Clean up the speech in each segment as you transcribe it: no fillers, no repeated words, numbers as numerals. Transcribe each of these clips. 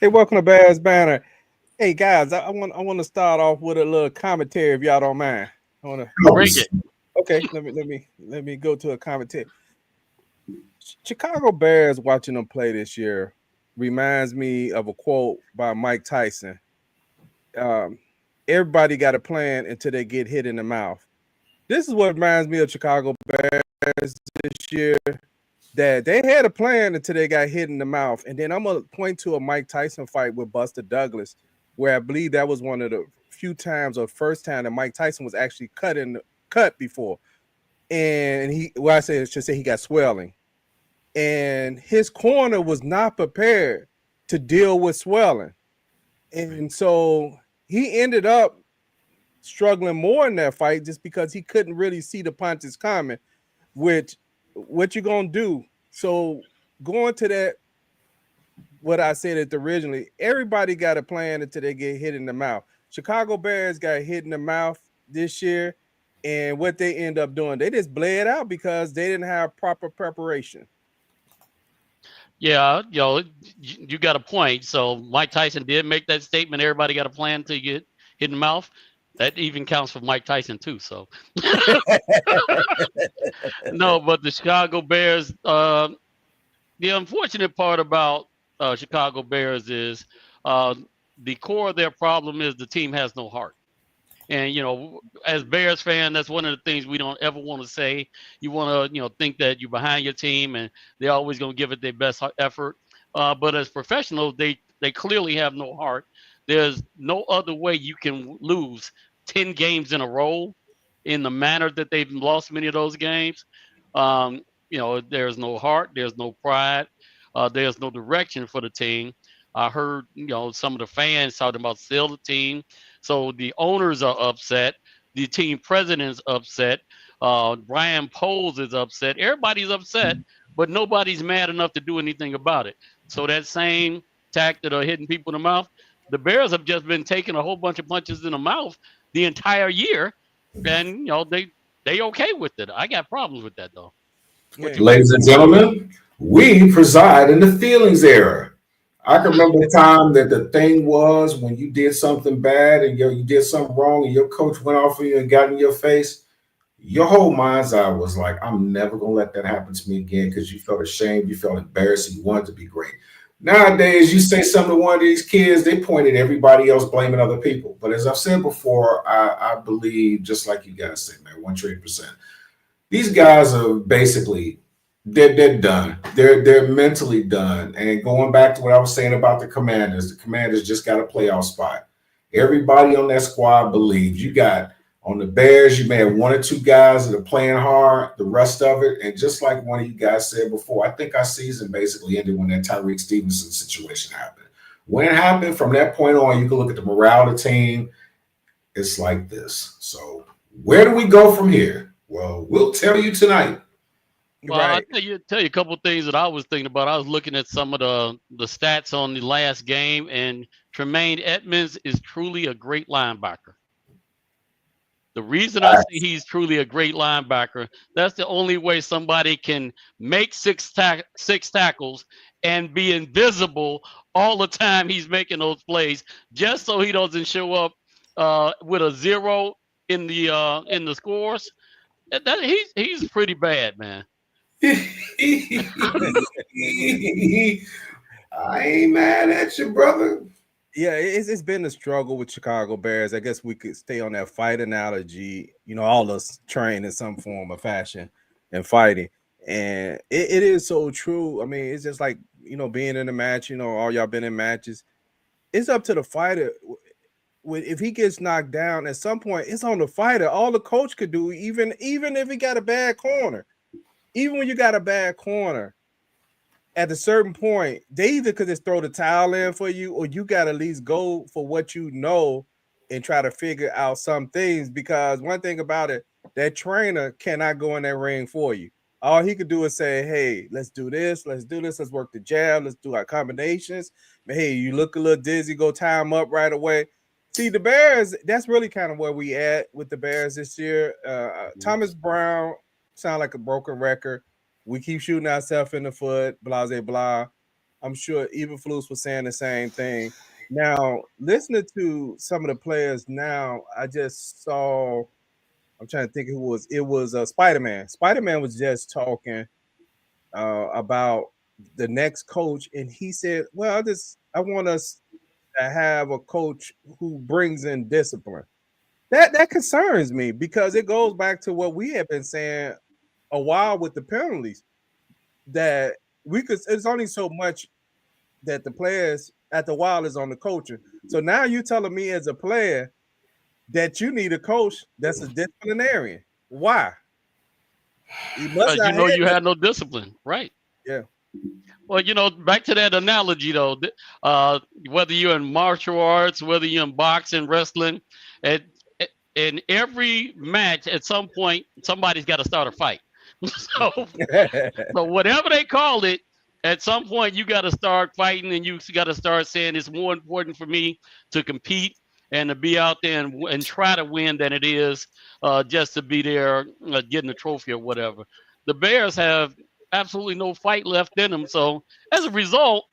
Hey, welcome to Bears Banner. Hey guys, I want to start off with a little commentary if y'all don't mind. I want to. Bring House. it. Okay, let me go to a commentary. Chicago Bears watching them play this year reminds me of a quote by Mike Tyson. Um, Everybody got a plan until they get hit in the mouth. This is what reminds me of Chicago Bears this year. That they had a plan until they got hit in the mouth. And then I'm gonna point to a Mike Tyson fight with Buster Douglas, where I believe that was one of the few times or first time that Mike Tyson was actually cut before. And I should say he got swelling. And his corner was not prepared to deal with swelling. And so he ended up struggling more in that fight just because he couldn't really see the punches coming, which what you gonna do? So going to that, what I said it originally, everybody got a plan until they get hit in the mouth. Chicago Bears got hit in the mouth this year, and what they end up doing, they just bled out because they didn't have proper preparation. Yeah, you got a point. So Mike Tyson did make that statement. Everybody got a plan to get hit in the mouth. That even counts for Mike Tyson too. So no, but the Chicago Bears. The unfortunate part about Chicago Bears is uh, the core of their problem is the team has no heart. And as Bears fan, that's one of the things we don't ever want to say. You want to, think that you're behind your team and they're always going to give it their best effort. But as professionals, they clearly have no heart. There's no other way you can lose 10 games in a row in the manner that they've lost many of those games. There's no heart, there's no pride, there's no direction for the team. I heard, some of the fans talking about sell the team. So the owners are upset. The team president's upset. Brian Poles is upset. Everybody's upset, but nobody's mad enough to do anything about it. So that same tack that are hitting people in the mouth, the Bears have just been taking a whole bunch of punches in the mouth the entire year, and they okay with it. I got problems with that though. What Yeah. you think? Ladies and gentlemen, we preside in the feelings era. I can remember the time that the thing was when you did something bad and you did something wrong and your coach went off of you and got in your face. Your whole mind's eye was like, I'm never gonna let that happen to me again because you felt ashamed, you felt embarrassed, and you wanted to be great. Nowadays, you say something to one of these kids, they point at everybody else blaming other people. But as I've said before, I believe just like you guys say, man, 1 trillion%. These guys are basically they're done. They're mentally done. And going back to what I was saying about the Commanders just got a playoff spot. Everybody on that squad believes you got on the Bears, you may have one or two guys that are playing hard, the rest of it, and just like one of you guys said before, I think our season basically ended when that Tyreek Stevenson situation happened. When it happened, from that point on, you can look at the morale of the team. It's like this. So where do we go from here? Well, we'll tell you tonight. Well, I'll Right. tell you a couple of things that I was thinking about. I was looking at some of the stats on the last game, and Tremaine Edmonds is truly a great linebacker. The reason I say he's truly a great linebacker, that's the only way somebody can make six tackles and be invisible all the time he's making those plays, just so he doesn't show up with a zero in the scores. He's pretty bad, man. I ain't mad at you, brother. Yeah, it's been a struggle with Chicago Bears. I guess we could stay on that fight analogy. All us train in some form of fashion and fighting. And it is so true. I mean, it's just like, being in a match, all y'all been in matches. It's up to the fighter. If he gets knocked down at some point, it's on the fighter. All the coach could do, even if he got a bad corner, even when you got a bad corner, at a certain point, they either could just throw the towel in for you, or you got to at least go for what you know and try to figure out some things. Because one thing about it, that trainer cannot go in that ring for you. All he could do is say, "Hey, let's do this. Let's do this. Let's work the jab. Let's do our combinations. Hey, you look a little dizzy. Go tie him up right away." See, the Bears. That's really kind of where we at with the Bears this year. Thomas Brown sound like a broken record. We keep shooting ourselves in the foot, blah, blah, blah. I'm sure Eberflus was saying the same thing. Now, listening to some of the players now, I just saw. I'm trying to think who was. It was Spider-Man. Spider-Man was just talking about the next coach, and he said, "Well, I want us to have a coach who brings in discipline." That concerns me because it goes back to what we have been saying a while with the penalties. That we could. It's only so much that the players at the Wild is on the coaching. So now you're telling me as a player that you need a coach that's a disciplinarian. Why? He must not have you had no discipline, right? Yeah. Well, back to that analogy though, whether you're in martial arts, whether you're in boxing, wrestling, in every match, at some point, somebody's got to start a fight. so whatever they call it, at some point you got to start fighting, and you got to start saying it's more important for me to compete and to be out there and try to win than it is just to be there getting a trophy or whatever. The Bears have absolutely no fight left in them. So as a result,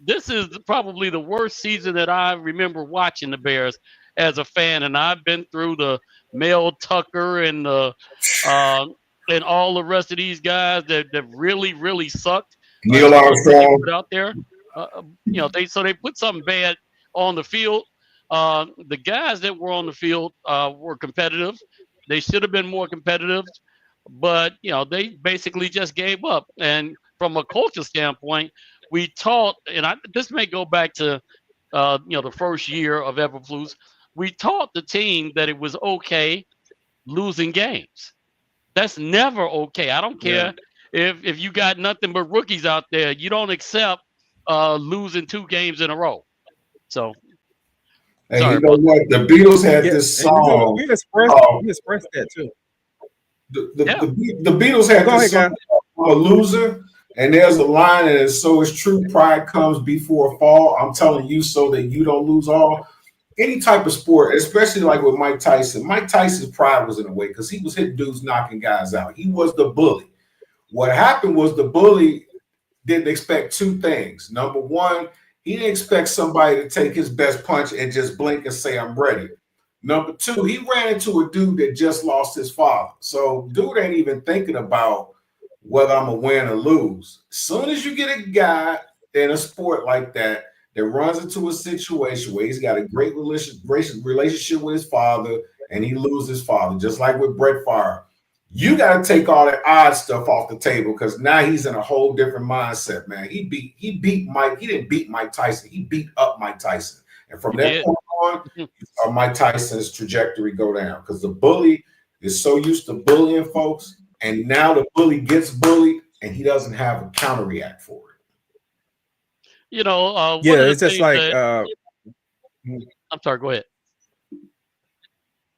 this is probably the worst season that I remember watching the Bears as a fan. And I've been through the Mel Tucker and and all the rest of these guys that really, really sucked. Neil Armstrong put out there. They put something bad on the field. The guys that were on the field were competitive. They should have been more competitive, but they basically just gave up. And from a culture standpoint, we taught, and this may go back to the first year of Eberflus. We taught the team that it was okay losing games. That's never okay. I don't care if you got nothing but rookies out there. You don't accept losing 2 games in a row. So. And you know what? The Beatles had this song. We expressed that too. The Beatles had this song, "I'm a Loser," and there's a line, and so it's true. Pride comes before a fall. I'm telling you, so that you don't lose all. Any type of sport, especially like with Mike Tyson. Mike Tyson's pride was in the way because he was hitting dudes, knocking guys out. He was the bully. What happened was the bully didn't expect 2 things. Number one, he didn't expect somebody to take his best punch and just blink and say, "I'm ready." Number 2, he ran into a dude that just lost his father. So dude ain't even thinking about whether I'm going to win or lose. As soon as you get a guy in a sport like that runs into a situation where he's got a great relationship with his father and he loses his father, just like with Brett Favre, you got to take all that odd stuff off the table because now he's in a whole different mindset, man. He beat Mike. He didn't beat Mike Tyson. He beat up Mike Tyson. And from that point on, you saw Mike Tyson's trajectory go down because the bully is so used to bullying folks. And now the bully gets bullied and he doesn't have a counter react for it. It's just like I'm sorry, go ahead.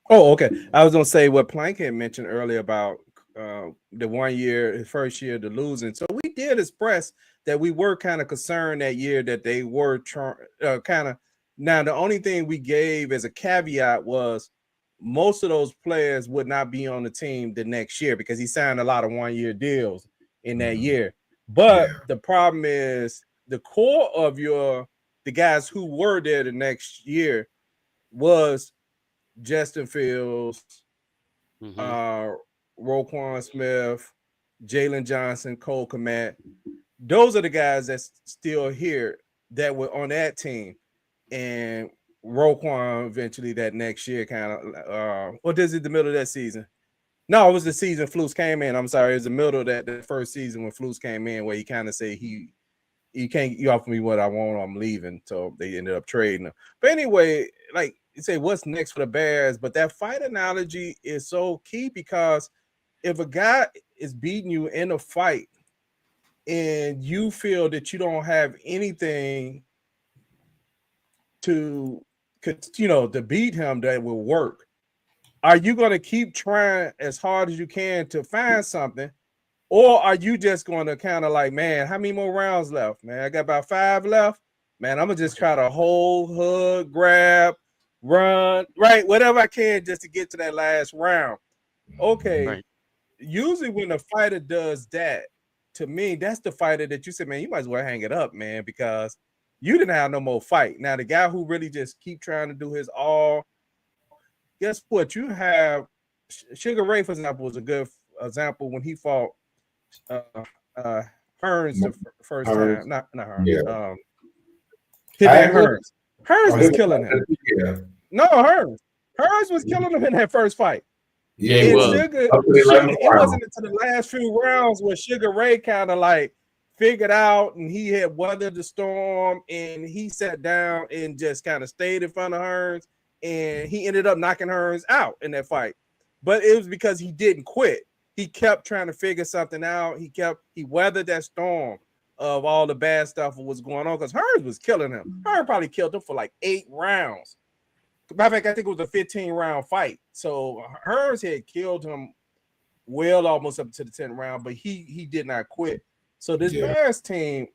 Oh, okay. I was gonna say what Plank had mentioned earlier about the 1 year, his first year, the losing. So we did express that we were kind of concerned that year that they were kind of. Now the only thing we gave as a caveat was most of those players would not be on the team the next year because he signed a lot of 1 year deals in that year. But the problem is the core of the guys who were there the next year was Justin Fields, Roquan Smith, Jalen Johnson, Cole Kmet. Those are the guys that's still here that were on that team. And Roquan eventually that next year kind of what is it, the middle of that season? No, it was the season Flus came in. I'm sorry, it was the middle of the first season when Flus came in where he kind of said you offer me what I want, I'm leaving. So they ended up trading him. But anyway, like you say, what's next for the Bears? But that fight analogy is so key because if a guy is beating you in a fight and you feel that you don't have anything to beat him that will work, are you going to keep trying as hard as you can to find something? Or are you just going to kind of like, man, how many more rounds left? Man, I got about 5 left. Man, I'm going to just try to hold, hug, grab, run, right? Whatever I can just to get to that last round. Okay. Right. Usually when a fighter does that, to me, that's the fighter that you said, man, you might as well hang it up, man, because you didn't have no more fight. Now, the guy who really just keep trying to do his all, guess what? You have Sugar Ray, for example, was a good example when he fought Hearns the first time. Not Hearns. Yeah. Hearns. Hearns was killing him. Yeah. No, Hearns. Hearns was killing him in that first fight. Yeah, And was. Sugar, it wasn't until the last few rounds where Sugar Ray kind of like figured out and he had weathered the storm and he sat down and just kind of stayed in front of Hearns and he ended up knocking Hearns out in that fight. But it was because he didn't quit. He kept trying to figure something out. He weathered that storm of all the bad stuff that was going on because Hearns was killing him. Hearns probably killed him for like 8 rounds. Matter of fact, I think it was a 15-round fight. So Hearns had killed him well almost up to the 10th round, but he did not quit. So this Bears team,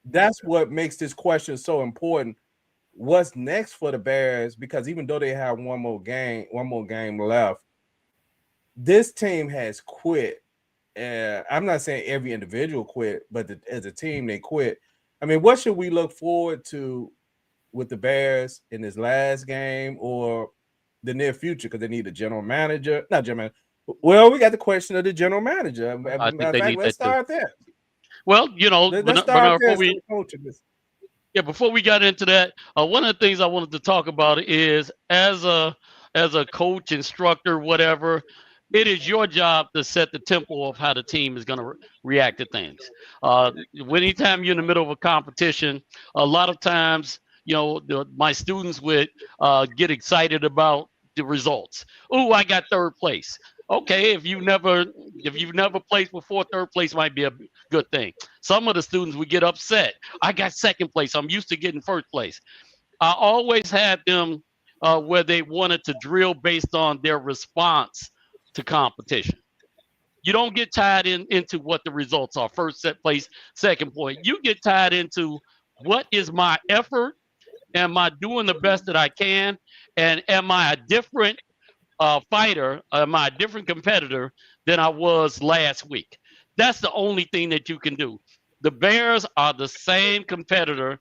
that's what makes this question so important. What's next for the Bears? Because even though they have one more game left, this team has quit. I'm not saying every individual quit, but as a team, they quit. I mean, what should we look forward to with the Bears in this last game or the near future? Because they need a general manager. Not general manager. Well, we got the question of the general manager. I think they need let's that start too. there. Well, you know, Let's start Bernard, there. before we got into that, one of the things I wanted to talk about is as a coach, instructor, whatever, it is your job to set the tempo of how the team is going to react to things. Anytime you're in the middle of a competition, a lot of times, you know, my students would get excited about the results. Oh, I got 3rd place. Okay, if you've never placed before, 3rd place might be a good thing. Some of the students would get upset. I got 2nd place. I'm used to getting 1st place. I always had them where they wanted to drill based on their response to competition. You don't get tied into what the results are. 1st place, 2nd point. You get tied into what is my effort? Am I doing the best that I can? And am I a different fighter? Am I a different competitor than I was last week? That's the only thing that you can do. The Bears are the same competitor,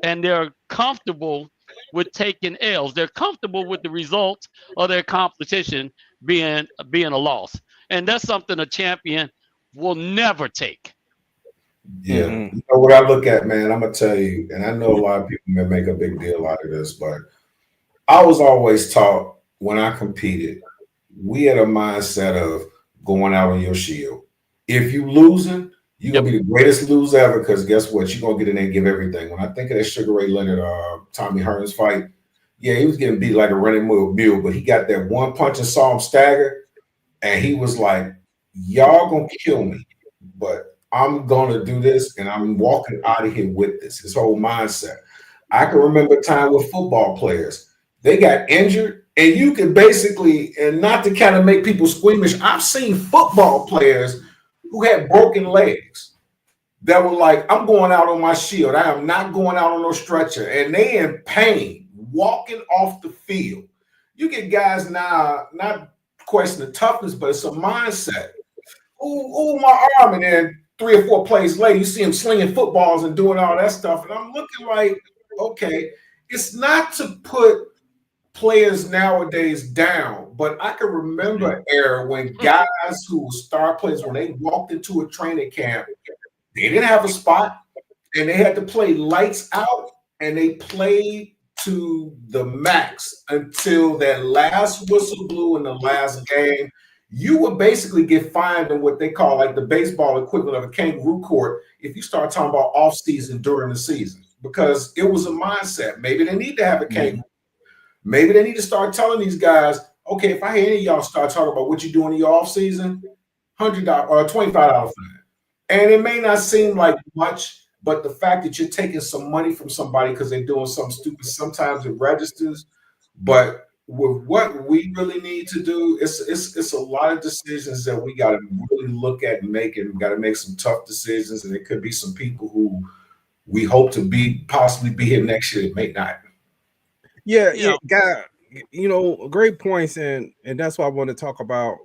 and they're comfortable with taking L's. They're comfortable with the results of their competition being a loss. And that's something a champion will never take. Yeah. You know what I look at, man, I'm going to tell you, and I know a lot of people may make a big deal out of this, but I was always taught when I competed, we had a mindset of going out on your shield. If you losing, you're going to be the greatest loser ever because guess what? You're going to get in there and give everything. When I think of that Sugar Ray Leonard, Tommy Hearns fight, yeah, he was getting beat like a running mule, but he got that one punch and saw him stagger, and he was like, y'all going to kill me, but I'm going to do this, and I'm walking out of here with this, his whole mindset. I can remember a time with football players. They got injured, and you can basically, and not to kind of make people squeamish, I've seen football players who had broken legs that were like, I'm going out on my shield. I am not going out on no stretcher. And they in pain, walking off the field. You get guys now, not question the toughness, but it's a mindset. Ooh, my arm, and then 3 or 4 plays later, you see him slinging footballs and doing all that stuff. And I'm looking like, okay, it's not to put players nowadays down, but I can remember an era when guys who were star players, when they walked into a training camp, they didn't have a spot and they had to play lights out, and they played to the max until that last whistle blew in the last game. You would basically get fined in what they call like the baseball equivalent of a kangaroo court if you start talking about off season during the season, because it was a mindset. Maybe they need to have a kangaroo. Maybe they need to start telling these guys, okay, if I hear any of y'all start talking about what you're doing in your off season, $100 or $25 fine. And it may not seem like much, but the fact that you're taking some money from somebody because they're doing something stupid, sometimes it registers. But with what we really need to do, it's a lot of decisions that we got to really look at and make, and we got to make some tough decisions. And it could be some people who we hope to possibly be here next year. It may not. Yeah, guy, great points, and that's why I want to talk about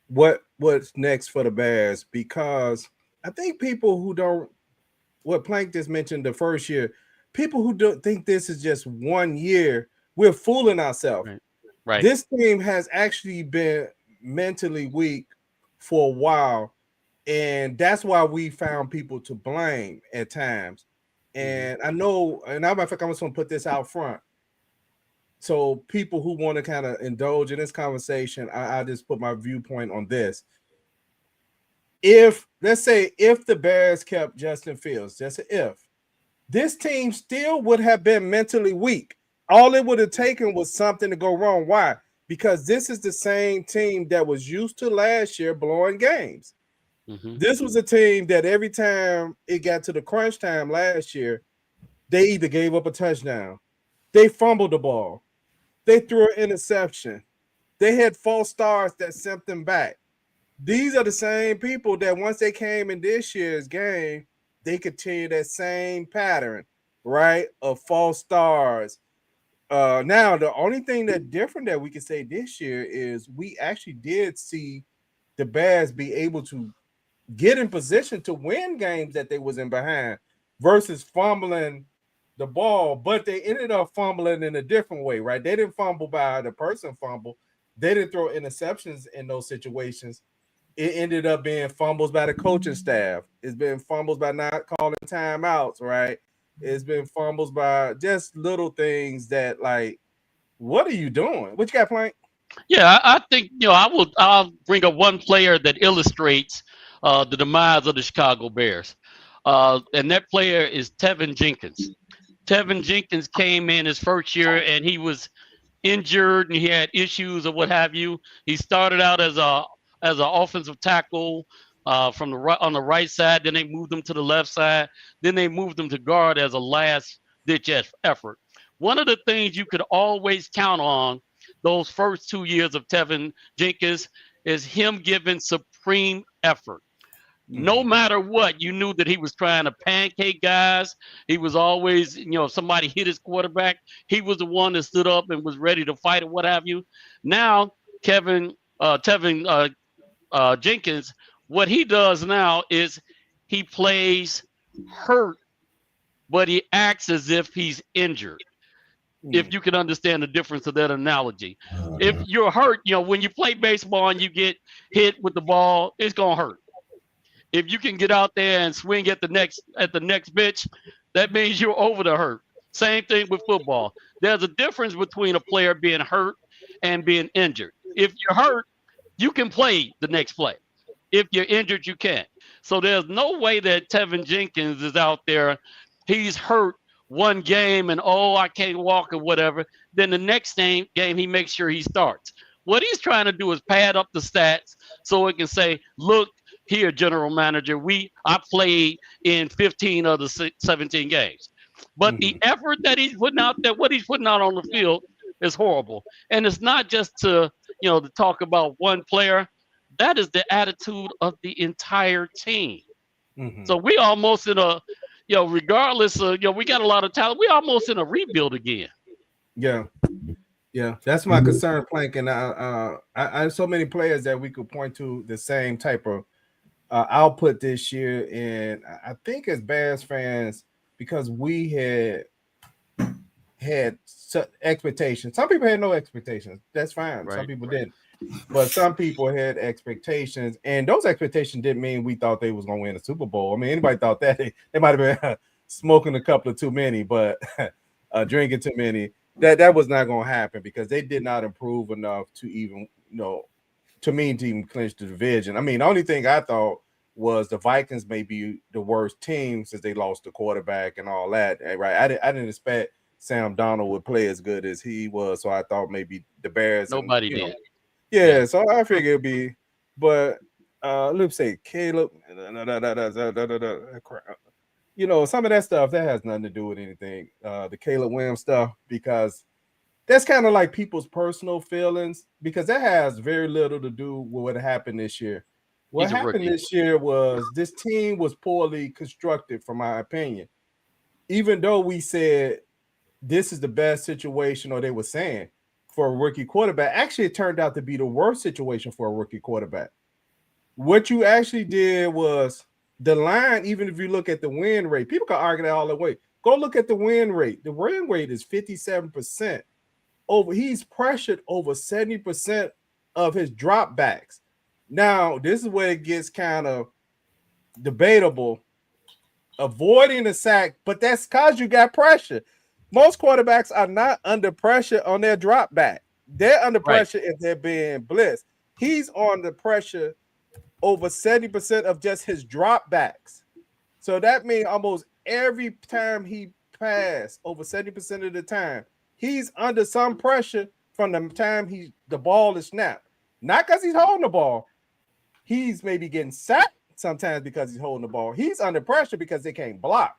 what's next for the Bears, because I think people who don't, what Plank just mentioned the first year, people who don't think this is just 1 year, we're fooling ourselves. Right. This team has actually been mentally weak for a while, and that's why we found people to blame at times. And I know, and I'm going to put this out front. So people who want to kind of indulge in this conversation, I just put my viewpoint on this. If, let's say, if the Bears kept Justin Fields, just an if, this team still would have been mentally weak. All it would have taken was something to go wrong. Why? Because this is the same team that was used to last year blowing games. This was a team that every time it got to the crunch time last year, they either gave up a touchdown, they fumbled the ball, they threw an interception, they had false starts that sent them back. These are the same people that once they came in this year's game, they continue that same pattern, right, of false starts. Now, the only thing that different that we can say this year is we actually did see the Bears be able to get in position to win games that they was in behind versus fumbling the ball, but they ended up fumbling in a different way, right? They didn't fumble by the person fumble. They didn't throw interceptions in those situations. It ended up being fumbles by the coaching staff. It's been fumbles by not calling timeouts, right? It's been fumbles by just little things that, like, what are you doing? What you got, Plank? Yeah, I think I'll bring up one player that illustrates the demise of the Chicago Bears, and that player is Tevin Jenkins. Tevin Jenkins came in his first year and he was injured and he had issues or what have you. He started out as an offensive tackle from the right on the right side. Then they moved him to the left side. Then they moved him to guard as a last ditch effort. One of the things you could always count on those first 2 years of Tevin Jenkins is him giving supreme effort. No matter what, you knew that he was trying to pancake guys. He was always, if somebody hit his quarterback, he was the one that stood up and was ready to fight or what have you. Now, Tevin Jenkins, what he does now is he plays hurt, but he acts as if he's injured. If you can understand the difference of that analogy. If you're hurt, when you play baseball and you get hit with the ball, it's going to hurt. If you can get out there and swing at the next pitch, that means you're over the hurt. Same thing with football. There's a difference between a player being hurt and being injured. If you're hurt, you can play the next play. If you're injured, you can't. So there's no way that Tevin Jenkins is out there. He's hurt one game and, I can't walk or whatever. Then the next game he makes sure he starts. What he's trying to do is pad up the stats so it can say, look, here, general manager, I played in 15 of the 17 games. But the effort that he's putting out there, what he's putting out on the field is horrible. And it's not just to talk about one player. That is the attitude of the entire team. So we almost in a, regardless of, we got a lot of talent, we almost in a rebuild again. Yeah. Yeah, that's my concern, Plank. And I have so many players that we could point to the same type of output this year, and I think as Bears fans, because we had expectations. Some people had no expectations. That's fine. Right. Some people didn't, but some people had expectations, and those expectations didn't mean we thought they was going to win a Super Bowl. I mean, anybody thought that they might have been smoking a couple of too many, but drinking too many. That was not going to happen because they did not improve enough to even to even clinch the division. I mean, the only thing I thought was the Vikings may be the worst team since they lost the quarterback and all that, right? I didn't expect Sam Darnold would play as good as he was, so I thought maybe the Bears. Nobody did. Yeah, so I figured it'd be, but let's say Caleb, some of that stuff that has nothing to do with anything. The Caleb Williams stuff, because that's kind of like people's personal feelings, because that has very little to do with what happened this year. What happened this year was this team was poorly constructed, from my opinion. Even though we said this is the best situation, or they were saying, for a rookie quarterback, actually it turned out to be the worst situation for a rookie quarterback. What you actually did was the line, even if you look at the win rate, people can argue that all the way. Go look at the win rate. The win rate is 57%. He's pressured over 70% of his dropbacks. Now, this is where it gets kind of debatable. Avoiding the sack, but that's because you got pressure. Most quarterbacks are not under pressure on their drop back. They're under pressure if they're being blitzed. He's on the pressure over 70% of just his drop backs. So that means almost every time he passes, over 70% of the time, he's under some pressure from the time the ball is snapped. Not because he's holding the ball. He's maybe getting sacked sometimes because he's holding the ball. He's under pressure because they can't block.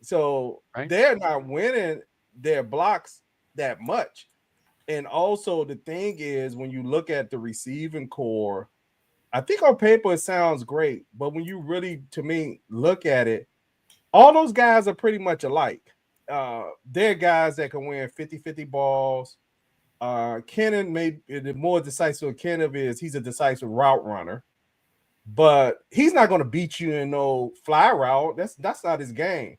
So they're not winning their blocks that much. And also the thing is, when you look at the receiving core, I think on paper it sounds great, but when you really, to me, look at it, all those guys are pretty much alike. They're guys that can win 50-50 balls. Kennan, maybe the more decisive Kennan is, he's a decisive route runner, but he's not going to beat you in no fly route. That's not his game.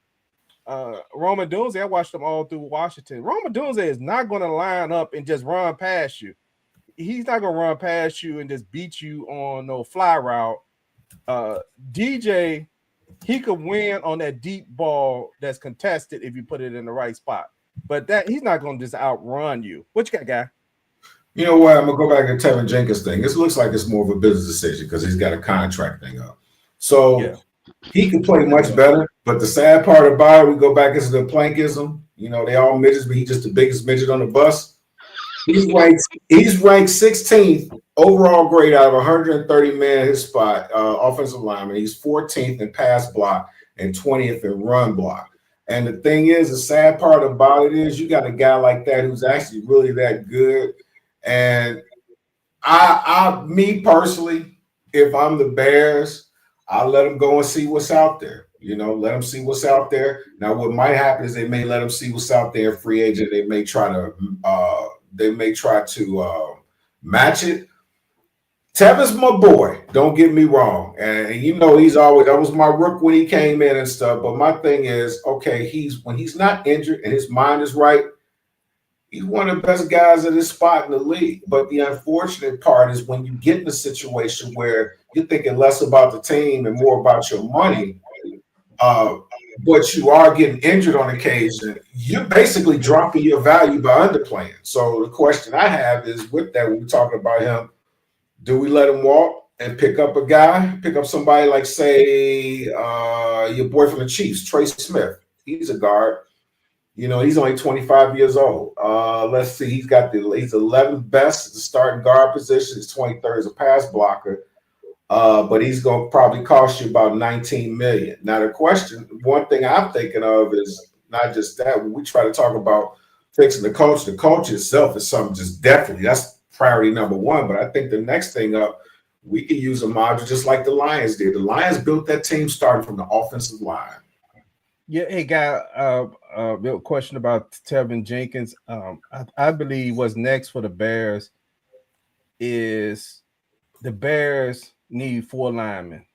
Rome Odunze, I watched him all through Washington. Rome Odunze is not going to line up and just run past you. He's not going to run past you and just beat you on no fly route. DJ, he could win on that deep ball that's contested if you put it in the right spot. But he's not going to just outrun you. What you got, guy? You know what? I'm going to go back to Tevin Jenkins thing. This looks like it's more of a business decision because he's got a contract thing up. So he can play much better. But the sad part about it, we go back into the Plankism. You know, they all midgets, but he's just the biggest midget on the bus. He's ranked 16th overall grade out of 130 men in his spot, offensive lineman. He's 14th in pass block and 20th in run block. And the thing is, the sad part about it is you got a guy like that who's actually really that good. And me personally, if I'm the Bears, I'll let him go and see what's out there. You know, let them see what's out there. Now, what might happen is they may let them see what's out there in free agent. They may try to match it. Tevin's my boy. Don't get me wrong. And you know, that was my rook when he came in and stuff. But my thing is, okay, when he's not injured and his mind is right, he's one of the best guys at his spot in the league. But the unfortunate part is when you get in a situation where you're thinking less about the team and more about your money, but you are getting injured on occasion, you're basically dropping your value by underplaying. So the question I have is, with that, when we're talking about him, do we let him walk and pick up somebody like, say, your boy from the Chiefs, Trey Smith? He's a guard. You know, he's only 25 years old. Let's see, he's 11th best at the starting guard position. He's 23rd as a pass blocker. But he's going to probably cost you about $19 million. Now, one thing I'm thinking of is not just that. When we try to talk about fixing the culture itself is something just definitely, that's priority number one. But I think the next thing up, we can use a module just like the Lions did. The Lions built that team starting from the offensive line. Yeah, hey, guy, real question about Tevin Jenkins. I believe what's next for the Bears is the Bears need 4 linemen.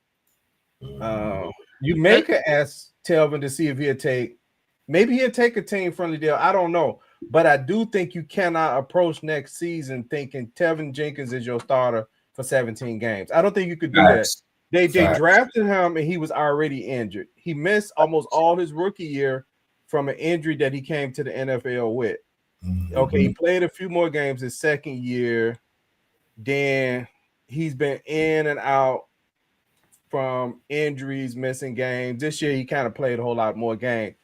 You may could ask Tevin to see if he'll take a team-friendly deal. I don't know. But I do think you cannot approach next season thinking Tevin Jenkins is your starter for 17 games. I don't think you could do that. They drafted him and he was already injured. He missed almost all his rookie year from an injury that he came to the NFL with. Mm-hmm. Okay, he played a few more games his second year. Then he's been in and out from injuries, missing games. This year he kind of played a whole lot more games.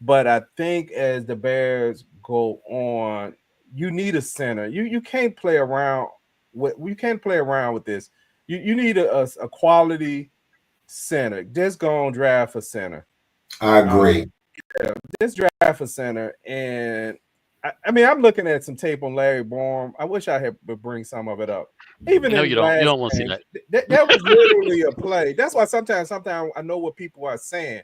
But I think as the Bears go on, you need a center. You can't play around with this. You need a quality center. Just go and draft a center. I agree. Just draft a center. And I mean, I'm looking at some tape on Larry Borom. I wish I would bring some of it up. Even no, you don't want to see that. That was literally a play. That's why sometimes I know what people are saying.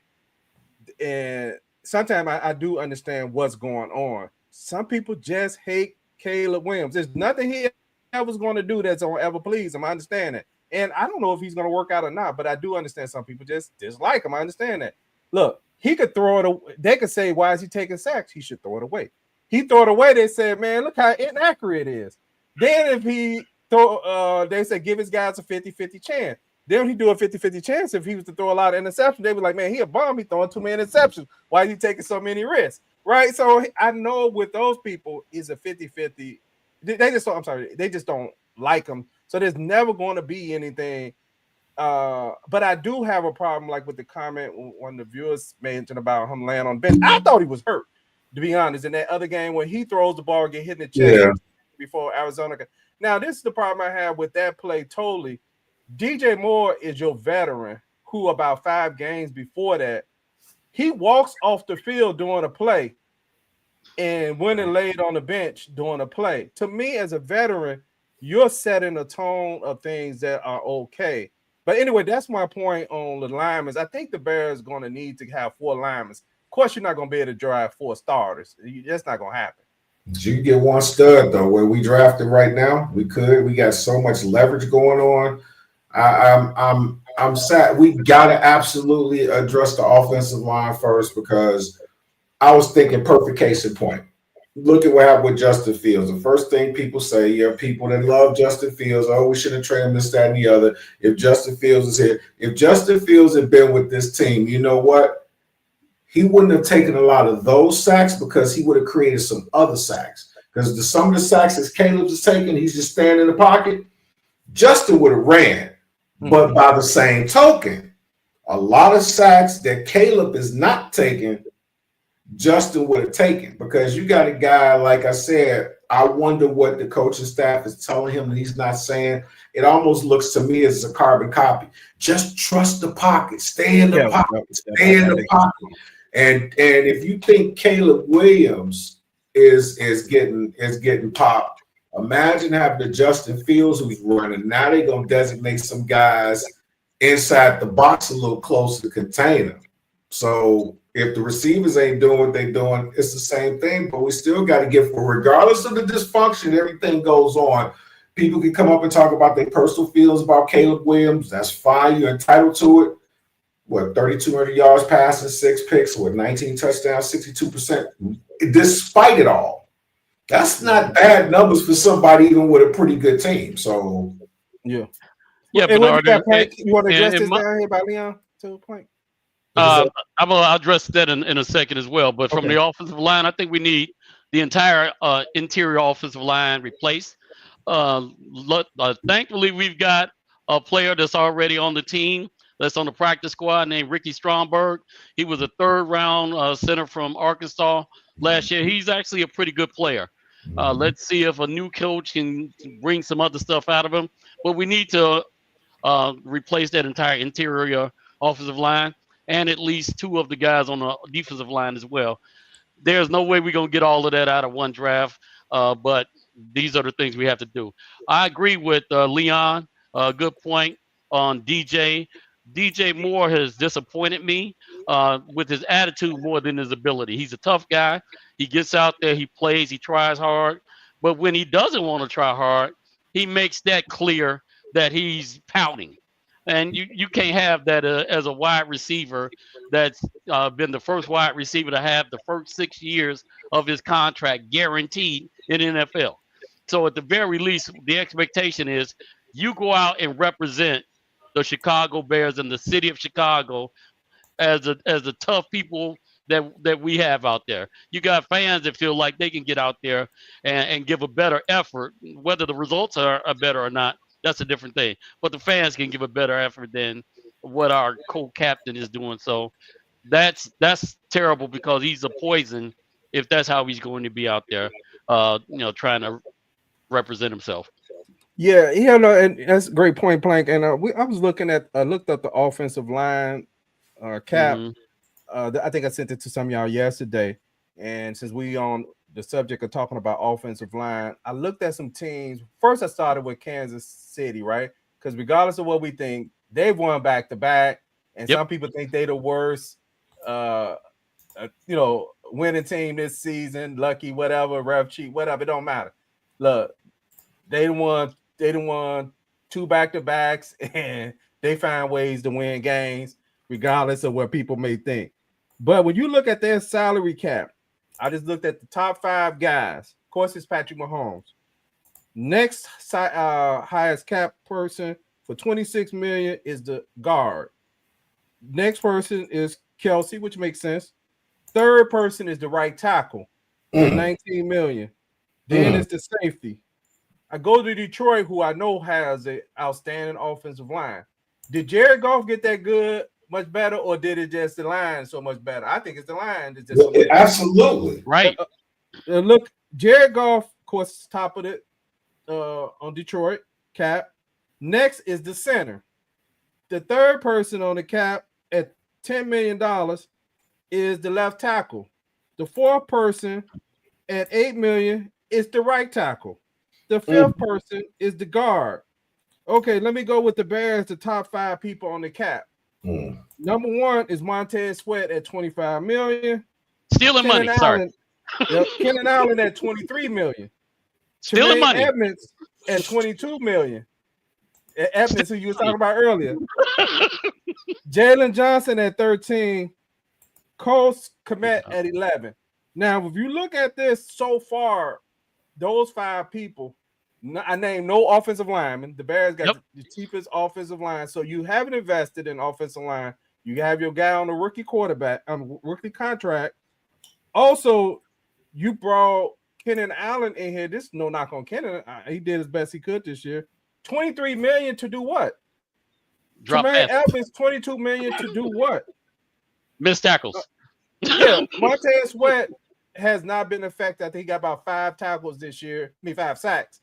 And sometimes I do understand what's going on. Some people just hate Caleb Williams. There's nothing he ever was going to do that's going to ever please him. I understand it. And I don't know if he's going to work out or not, but I do understand some people just dislike him. I understand that. Look, he could throw it away. They could say, why is he taking sacks? He should throw it away. He throw it away. They said, man, look how inaccurate it is. Then if he throw, they said, give his guys a 50-50 chance. Then he do a 50-50 chance if he was to throw a lot of interceptions. They be like, man, he a bum. He throwing too many interceptions. Why is he taking so many risks? Right? So I know with those people, is a 50-50. They just don't like him. So there's never going to be anything. But I do have a problem, like with the comment when the viewers mentioned about him laying on bench. I thought he was hurt, to be honest. In that other game when he throws the ball and get hit in the chest before Arizona. Now, this is the problem I have with that play totally. DJ Moore is your veteran who about 5 games before that, he walks off the field during a play and went and laid on the bench during a play. To me, as a veteran, you're setting a tone of things that are okay. But anyway, that's my point on the linemen. I think the Bears are going to need to have 4 linemen. Of course, you're not going to be able to drive 4 starters. That's not going to happen. You can get one stud, though, where we drafted right now. We got so much leverage going on. I'm sad. We got to absolutely address the offensive line first, because I was thinking perfect case in point. Look at what happened with Justin Fields. The first thing people say, you have people that love Justin Fields. Oh, we should have traded him, this, that, and the other. If Justin Fields is here, if Justin Fields had been with this team, you know what? He wouldn't have taken a lot of those sacks, because he would have created some other sacks. Because some of the sacks that Caleb is taking, he's just standing in the pocket. Justin would have ran. But by the same token, a lot of sacks that Caleb is not taking, Justin would have taken, because you got a guy, like I said, I wonder what the coaching staff is telling him that he's not saying. It almost looks to me as a carbon copy. Just trust the pocket, stay in the pocket, stay in the pocket. And if you think Caleb Williams is getting popped, imagine having the Justin Fields who's running. Now they're going to designate some guys inside the box a little closer to contain them. So if the receivers ain't doing what they're doing, it's the same thing. But we still got to give, regardless of the dysfunction, everything goes on. People can come up and talk about their personal feelings about Caleb Williams. That's fine. You're entitled to it. 3,200 yards passing, 6 picks, 19 touchdowns, 62%. Despite it all, that's not bad numbers for somebody even with a pretty good team. So, yeah. Bernard, you want to address this down here by Leon to a point? I'll address that in a second as well. But from the offensive line, I think we need the entire interior offensive line replaced. Thankfully, we've got a player that's already on the team, that's on the practice squad, named Ricky Stromberg. He was a 3rd-round center from Arkansas last year. He's actually a pretty good player. Let's see if a new coach can bring some other stuff out of him. But we need to replace that entire interior offensive line and at least 2 of the guys on the defensive line as well. There's no way we're going to get all of that out of one draft, but these are the things we have to do. I agree with Leon. Good point on DJ. DJ Moore has disappointed me with his attitude more than his ability. He's a tough guy. He gets out there, he plays, he tries hard. But when he doesn't want to try hard, he makes that clear that he's pouting. And you can't have that as a wide receiver that's been the first wide receiver to have the first 6 years of his contract guaranteed in the NFL. So at the very least, the expectation is you go out and represent the Chicago Bears and the city of Chicago as the tough people that we have out there. You got fans that feel like they can get out there and give a better effort. Whether the results are better or not, that's a different thing. But the fans can give a better effort than what our co-captain is doing. So that's terrible, because he's a poison if that's how he's going to be out there, trying to represent himself. Yeah, and that's a great point, Plank. And I was looked up the offensive line cap. I think I sent it to some of y'all yesterday. And since we on the subject of talking about offensive line, I looked at some teams. First, I started with Kansas City, right? Because regardless of what we think, they've won back-to-back. And some people think they're the worst, winning team this season. Lucky, whatever, ref cheat, whatever. It don't matter. Look, they won 2 2 back-to-backs, and they find ways to win games, regardless of what people may think. But when you look at their salary cap, I just looked at the top 5 guys. Of course, it's Patrick Mahomes. Next highest cap person for $26 million is the guard. Next person is Kelsey, which makes sense. Third person is the right tackle, $19 million. Then it's the safety. I go to Detroit, who I know has an outstanding offensive line. Did Jared Goff get that good, much better, or did it just the line so much better? I think it's the line. It's just absolutely right. Look, Jared Goff, of course, top of it on Detroit cap. Next is the center. The third person on the cap at $10 million is the left tackle. The fourth person at $8 million is the right tackle. The fifth person is the guard. Okay, let me go with the Bears, the top 5 people on the cap. Number 1 is Montez Sweat at $25 million. Stealing money, sorry. Keenan Allen at $23 million. Stealing money. Edmonds at $22 million. Edmonds, who you were talking about earlier. Jalen Johnson at 13. Cole Kmet at 11. Now, if you look at this so far, those 5 people, I named no offensive linemen. The Bears got the cheapest offensive line. So you haven't invested in offensive line. You have your guy on the rookie quarterback, rookie contract. Also, you brought Keenan Allen in here. This is no knock on Keenan. He did as best he could this year. $23 million to do what? Tremaine Edmonds, $22 million to do what? Missed tackles. Yeah, Montez Sweat has not been effective. I think he got about 5 tackles this year. 5 sacks.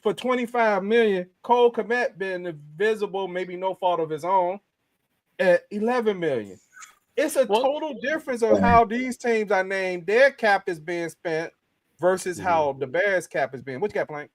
For $25 million, Cole Kmet been invisible, maybe no fault of his own, at $11 million. It's a total difference of how these teams I named, their cap is being spent versus how the Bears cap is being. What you got, Plank?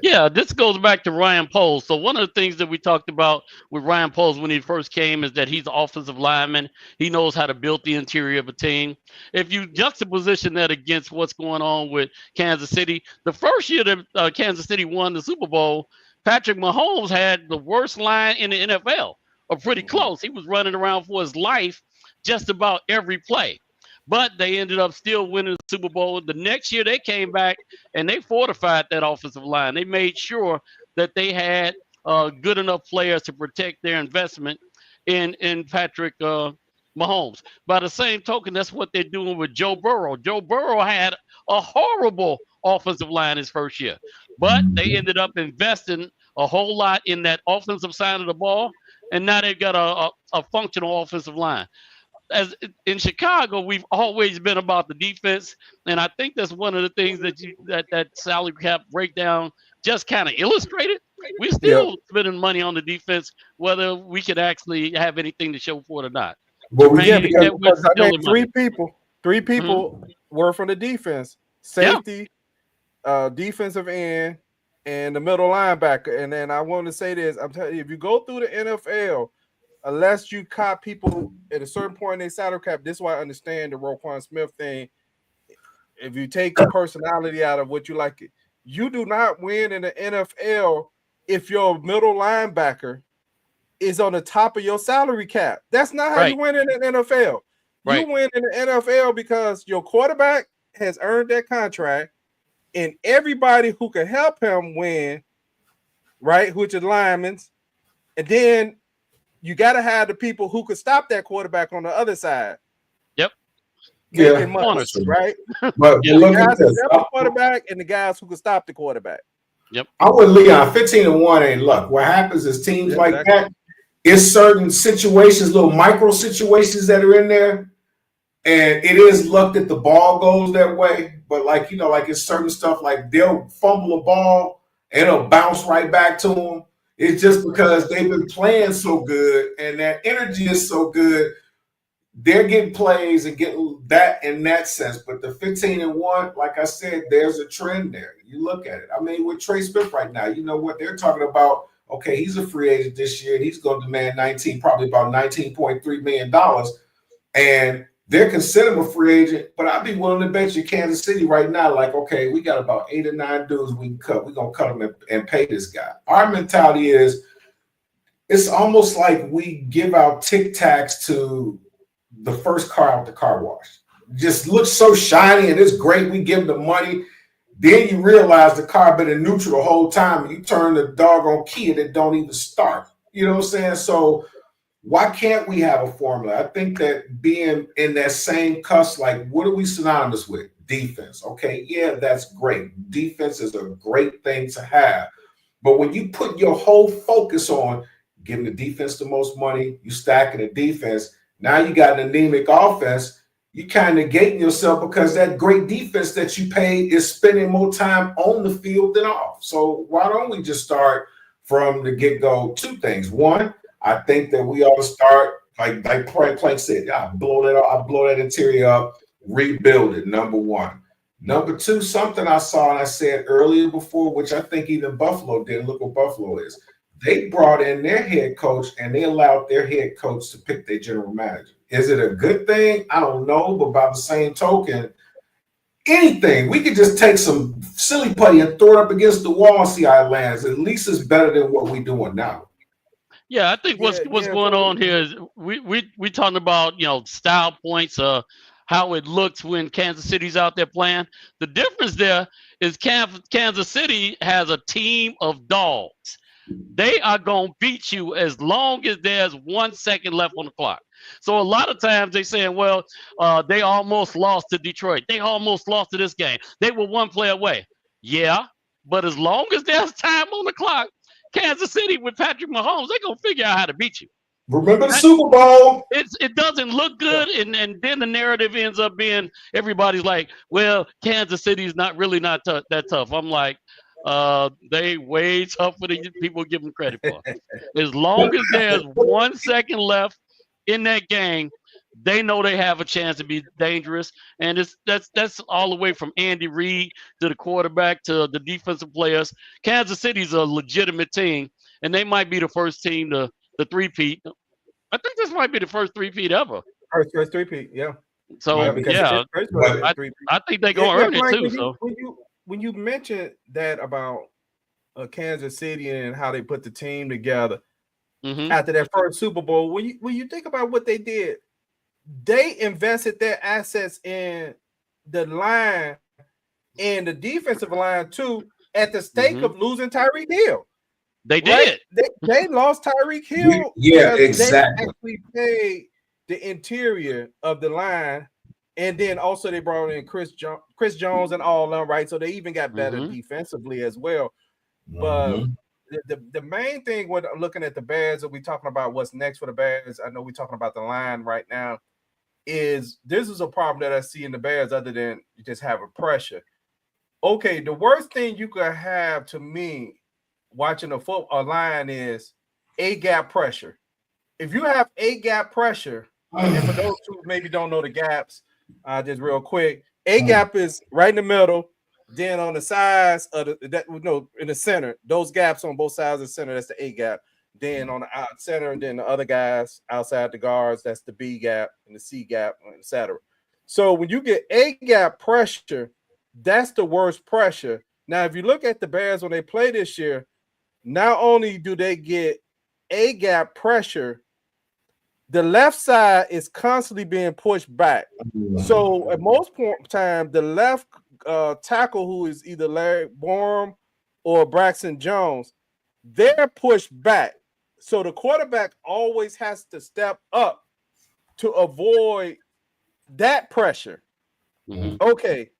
Yeah, this goes back to Ryan Poles. So one of the things that we talked about with Ryan Poles when he first came is that he's an offensive lineman. He knows how to build the interior of a team. If you juxtaposition that against what's going on with Kansas City, the first year that Kansas City won the Super Bowl, Patrick Mahomes had the worst line in the NFL, or pretty close. He was running around for his life just about every play. But they ended up still winning the Super Bowl. The next year they came back and they fortified that offensive line. They made sure that they had good enough players to protect their investment in Patrick Mahomes. By the same token, that's what they're doing with Joe Burrow. Joe Burrow had a horrible offensive line his first year, but they ended up investing a whole lot in that offensive side of the ball, and now they've got a functional offensive line. As in Chicago, we've always been about the defense, and I think that's one of the things that salary cap breakdown just kind of illustrated. We're still spending money on the defense, whether we could actually have anything to show for it or not. Well, because I named 3 people. 3 people were from the defense: safety, defensive end, and the middle linebacker. And then I want to say this: I'm telling you, if you go through the NFL, unless you cop people at a certain point in their salary cap, this is why I understand the Roquan Smith thing. If you take the personality out of what you like, you do not win in the NFL if your middle linebacker is on the top of your salary cap. That's not how you win in the NFL. You win in the NFL because your quarterback has earned that contract, and everybody who can help him win, right, which is linemen, and then you got to have the people who could stop that quarterback on the other side. Yep. Making money, right? But the guys who help the quarterback and the guys who could stop the quarterback. Yep. I'm with Leon. 15-1 ain't luck. What happens is teams like that, it's certain situations, little micro situations that are in there, and it is luck that the ball goes that way. But like it's certain stuff like they'll fumble a ball and it'll bounce right back to them. It's just because they've been playing so good and that energy is so good. They're getting plays and getting that in that sense. But the 15-1, like I said, there's a trend there. You look at it. I mean, with Trey Smith right now, you know what they're talking about. Okay, he's a free agent this year, and he's going to demand probably about $19.3 million. And they're considered a free agent, but I'd be willing to bet you Kansas City right now, like, okay, we got about 8 or 9 dudes we can cut. We're going to cut them and pay this guy. Our mentality is it's almost like we give out Tic Tacs to the first car out the car wash. Just looks so shiny and it's great. We give them the money. Then you realize the car been in neutral the whole time and you turn the doggone key and it don't even start. You know what I'm saying? So why can't we have a formula? I think that being in that same cuss, like, what are we synonymous with? Defense. Okay, yeah, that's great. Defense is a great thing to have. But when you put your whole focus on giving the defense the most money, you stacking the defense, now you got an anemic offense, you kind of negating yourself because that great defense that you paid is spending more time on the field than off. So why don't we just start from the get-go? 2 things. One, I think that we ought to start, like Plank said, I blow that interior up, rebuild it, number 1. Number 2, something I saw and I said earlier before, which I think even Buffalo did. Look what Buffalo is. They brought in their head coach and they allowed their head coach to pick their general manager. Is it a good thing? I don't know, but by the same token, anything, we could just take some silly putty and throw it up against the wall and see how it lands. At least it's better than what we're doing now. Yeah, I think what's going on here is we talking about, you know, style points, how it looks when Kansas City's out there playing. The difference there is Kansas City has a team of dogs. They are going to beat you as long as there's 1 second left on the clock. So a lot of times they saying, well, they almost lost to Detroit. They almost lost to this game. They were 1 play away. Yeah, but as long as there's time on the clock, Kansas City with Patrick Mahomes, they're going to figure out how to beat you. Remember the Super Bowl? It doesn't look good, and then the narrative ends up being everybody's like, well, Kansas City's not that tough. I'm like, they way tougher than people give them credit for. As long as there's 1 second left in that game, they know they have a chance to be dangerous. And that's all the way from Andy Reid to the quarterback to the defensive players. Kansas City's a legitimate team, and they might be the first team to three-peat. I think this might be the first three-peat ever. First three-peat, yeah. So, I think they're going to earn it too. So when you mentioned that about Kansas City and how they put the team together after that first Super Bowl, when you think about what they did, they invested their assets in the line and the defensive line too, at the stake of losing Tyreek Hill. They did. Right? They lost Tyreek Hill. Yeah, exactly. They actually paid the interior of the line, and then also they brought in Chris Jones and all of them, right? So they even got better defensively as well. But the main thing when looking at the Bears, and we talking about what's next for the Bears, I know we're talking about the line right now, is this is a problem that I see in the Bears other than just having pressure. Okay, the worst thing you could have to me watching a line is A-gap pressure. If you have A-gap pressure, and for those who maybe don't know the gaps, just real quick, A-gap is right in the middle, then on the sides of in the center, those gaps on both sides of the center, that's the A-gap. Then on the out center, and then the other guys outside the guards, that's the B gap and the C gap, etc. So when you get A-gap pressure, that's the worst pressure. Now, if you look at the Bears when they play this year, not only do they get A-gap pressure, the left side is constantly being pushed back. So at most time, the left tackle, who is either Larry Borom or Braxton Jones, they're pushed back. So the quarterback always has to step up to avoid that pressure. Okay,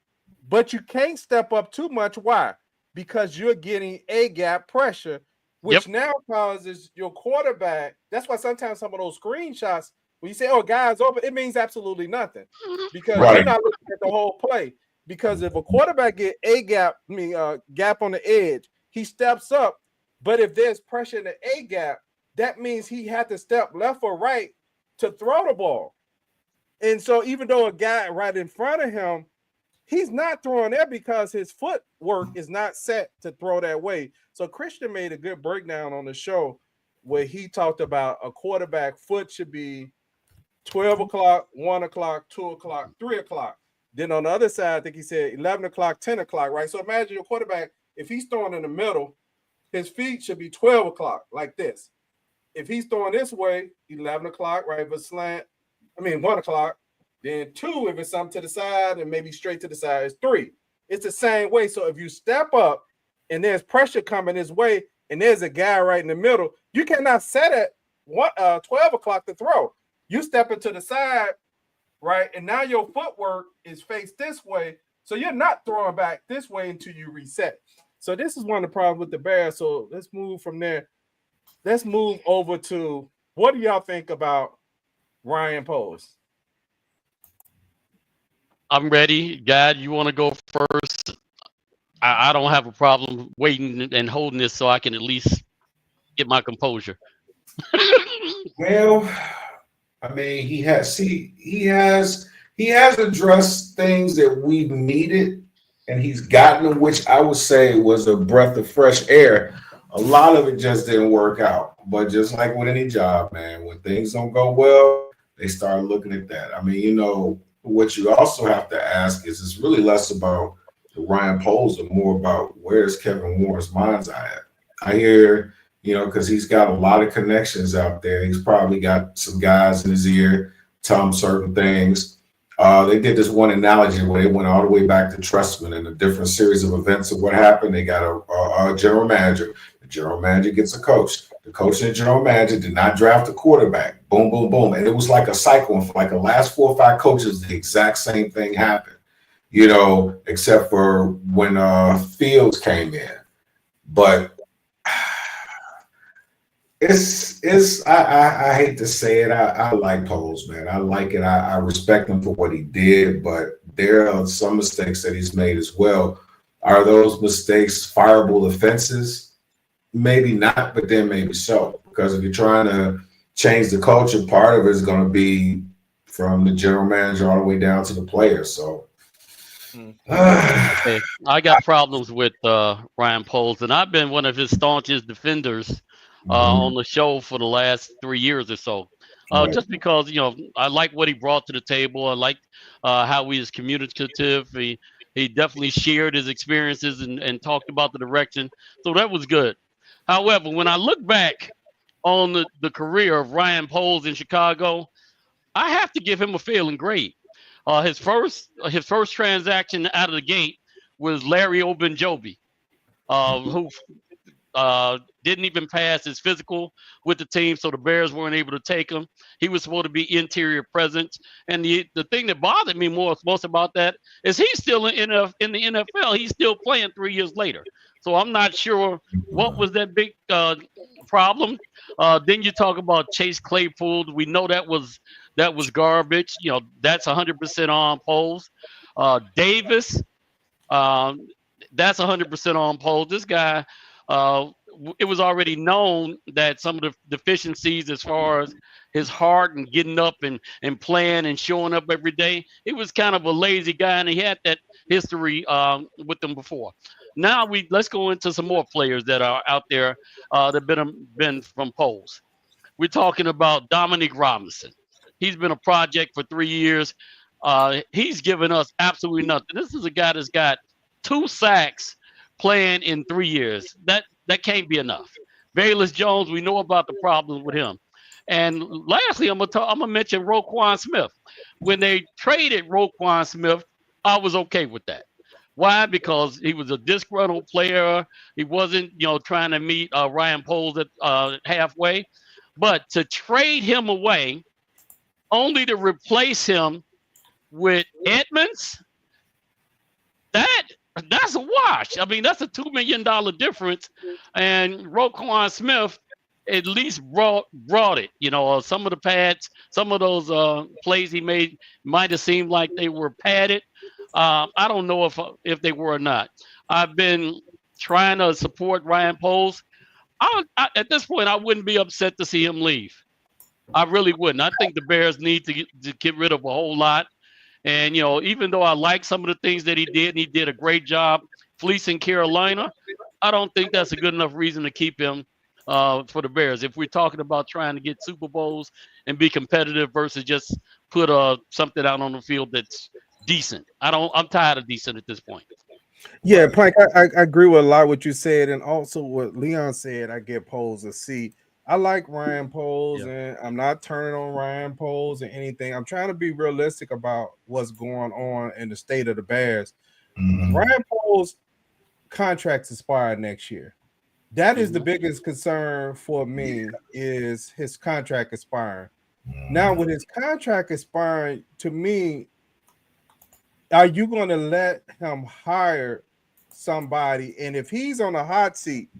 but you can't step up too much. Why? Because you're getting A-gap pressure, which now causes your quarterback. That's why sometimes some of those screenshots, when you say, oh, guys open, it means absolutely nothing because you're not looking at the whole play. Because if a quarterback get A-gap, gap on the edge, he steps up. But if there's pressure in the A-gap, that means he had to step left or right to throw the ball. And so even though a guy right in front of him, he's not throwing there because his footwork is not set to throw that way. So Christian made a good breakdown on the show where he talked about a quarterback foot should be 12 o'clock, 1 o'clock, 2 o'clock, 3 o'clock. Then on the other side, I think he said 11 o'clock, 10 o'clock, right? So imagine your quarterback, if he's throwing in the middle, his feet should be 12 o'clock, like this. If he's throwing this way, 11 o'clock, right? But 1 o'clock. Then 2, if it's something to the side, and maybe straight to the side, is 3. It's the same way. So if you step up and there's pressure coming this way, and there's a guy right in the middle, you cannot set at 12 o'clock to throw. You step into the side, right? And now your footwork is faced this way. So you're not throwing back this way until you reset. So this is one of the problems with the Bears. So let's move from there. Let's move over to, what do y'all think about Ryan Poles? I'm ready. Gad, you want to go first? I don't have a problem waiting and holding this so I can at least get my composure. Well, I mean, he has addressed things that we've needed, and he's gotten them, which I would say was a breath of fresh air. A lot of it just didn't work out. But just like with any job, man, when things don't go well, they start looking at that. I mean, you know, what you also have to ask is, it's really less about the Ryan Poles and more about where's Kevin Warren's mind's eye at. I hear, you know, because he's got a lot of connections out there. He's probably got some guys in his ear telling him certain things. They did this one analogy where they went all the way back to Trustman and a different series of events of what happened. They got a general manager. The general manager gets a coach. The coach and the general manager did not draft a quarterback. Boom, boom, boom. And it was like a cycle. And for like the last 4 or 5 coaches, the exact same thing happened, you know, except for when Fields came in. But I hate to say it. I like Poles, man. I like it. I respect him for what he did, but there are some mistakes that he's made as well. Are those mistakes fireable offenses? Maybe not, but then maybe so. Because if you're trying to change the culture, part of it is going to be from the general manager all the way down to the players. So Okay. I got problems with Ryan Poles, and I've been one of his staunchest defenders on the show for the last 3 years or so. Just because, you know, I like what he brought to the table. I like how he is communicative. He definitely shared his experiences and talked about the direction. So that was good. However, when I look back on the career of Ryan Poles in Chicago, I have to give him a failing grade. His first transaction out of the gate was Larry Ogunjobi, who didn't even pass his physical with the team, so the Bears weren't able to take him. He was supposed to be interior presence, and the thing that bothered me most about that is he's still in the NFL. He's still playing 3 years later. So I'm not sure what was that big problem. Then you talk about Chase Claypool. We know that was garbage. You know, that's 100% on Poles. Davis, that's 100% on Poles. This guy, it was already known that some of the deficiencies as far as his heart and getting up and playing and showing up every day, he was kind of a lazy guy, and he had that history with them before. Now let's go into some more players that are out there that been from Poles. We're talking about Dominique Robinson. He's been a project for 3 years. He's given us absolutely nothing. This is a guy that's got 2 sacks playing in 3 years. That can't be enough. Velus Jones, we know about the problems with him. And lastly, I'm gonna mention Roquan Smith. When they traded Roquan Smith, I was okay with that. Why? Because he was a disgruntled player. He wasn't, you know, trying to meet Ryan Poles at halfway. But to trade him away, only to replace him with Edmonds, that's a wash. I mean, that's a $2 million difference. And Roquan Smith at least brought it. You know, some of the pads, some of those plays he made might have seemed like they were padded. I don't know if they were or not. I've been trying to support Ryan Poles. At this point, I wouldn't be upset to see him leave. I really wouldn't. I think the Bears need to get rid of a whole lot. And, you know, even though I like some of the things that he did, and he did a great job fleecing Carolina, I don't think that's a good enough reason to keep him for the Bears. If we're talking about trying to get Super Bowls and be competitive versus just put something out on the field that's decent. I'm tired of decent at this point. Yeah, Plank, I agree with a lot of what you said, and also what Leon said. I get Poles a C. I like Ryan Poles, and I'm not turning on Ryan Poles or anything. I'm trying to be realistic about what's going on in the state of the Bears. Ryan Poles' contract's expired next year. That is the biggest concern for me, is his contract expiring. Now, with his contract expiring, to me, are you going to let him hire somebody? And if he's on a hot seat,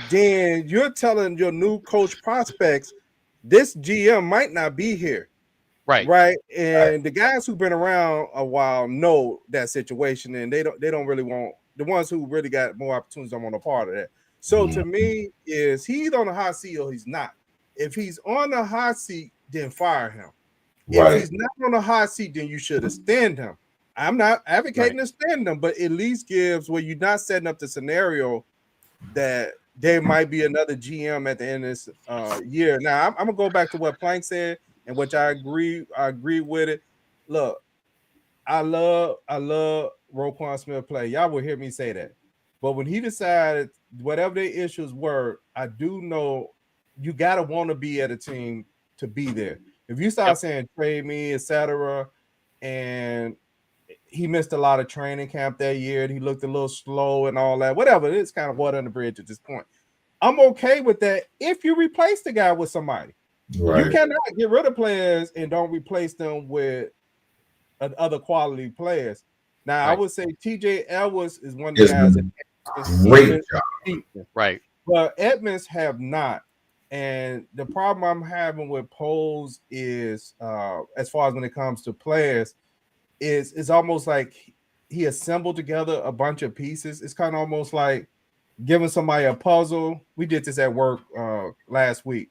then you're telling your new coach prospects, this GM might not be here. Right. And the guys who've been around a while know that situation, and they don't really want, the ones who really got more opportunities don't want a part of that. So to me, is he's on a hot seat or he's not? If he's on a hot seat, then fire him. If he's not on a hot seat, then you should extend him. I'm not advocating to extend them, but at least gives where you're not setting up the scenario that there might be another GM at the end of this year. Now, I'm gonna go back to what Plank said, and which I agree with it. Look, I love Roquan Smith play. Y'all will hear me say that. But when he decided whatever the issues were, I do know you gotta want to be at a team to be there. If you start saying trade me, etc., and he missed a lot of training camp that year, and he looked a little slow and all that, whatever, it's kind of water under the bridge at this point. I'm okay with that if you replace the guy with somebody. You cannot get rid of players and don't replace them with other quality players. Now, I would say TJ Edwards is one of the guys that great job. Right. But Edmonds have not. And the problem I'm having with Poles is, as far as when it comes to players, is almost like he assembled together a bunch of pieces. It's kind of almost like giving somebody a puzzle. We did this at work last week.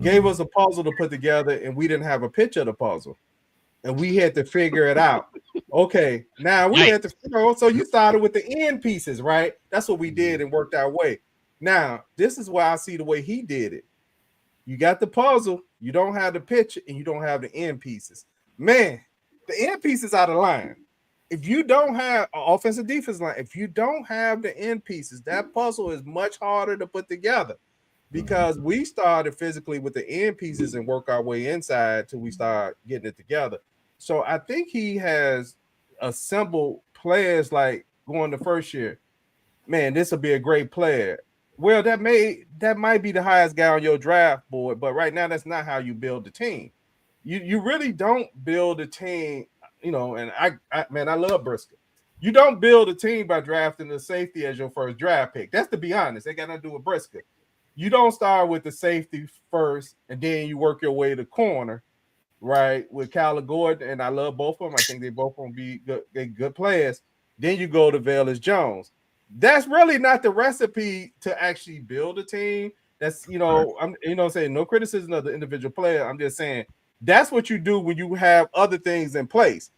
Gave us a puzzle to put together, and we didn't have a picture of the puzzle. And we had to figure it out. Okay, now we had to figure out. So you started with the end pieces, right? That's what we did and worked our way. Now, this is why I see the way he did it. You got the puzzle, you don't have the picture, and you don't have the end pieces. Man, the end pieces out of line. If you don't have an offensive defense line, if you don't have the end pieces, that puzzle is much harder to put together, because we started physically with the end pieces and work our way inside till we start getting it together. So I think he has assembled players like going the first year. Man, this will be a great player. Well, that might be the highest guy on your draft board, but right now that's not how you build the team. You really don't build a team, and I love Briscoe. You don't build a team by drafting the safety as your first draft pick. That's to be honest. They got nothing to do with Briscoe. You don't start with the safety first, and then you work your way to corner, right? With Kyler Gordon, and I love both of them. I think they both going to be good players. Then you go to Velus Jones. That's really not the recipe to actually build a team. That's, I'm saying no criticism of the individual player. I'm just saying that's what you do when you have other things in place,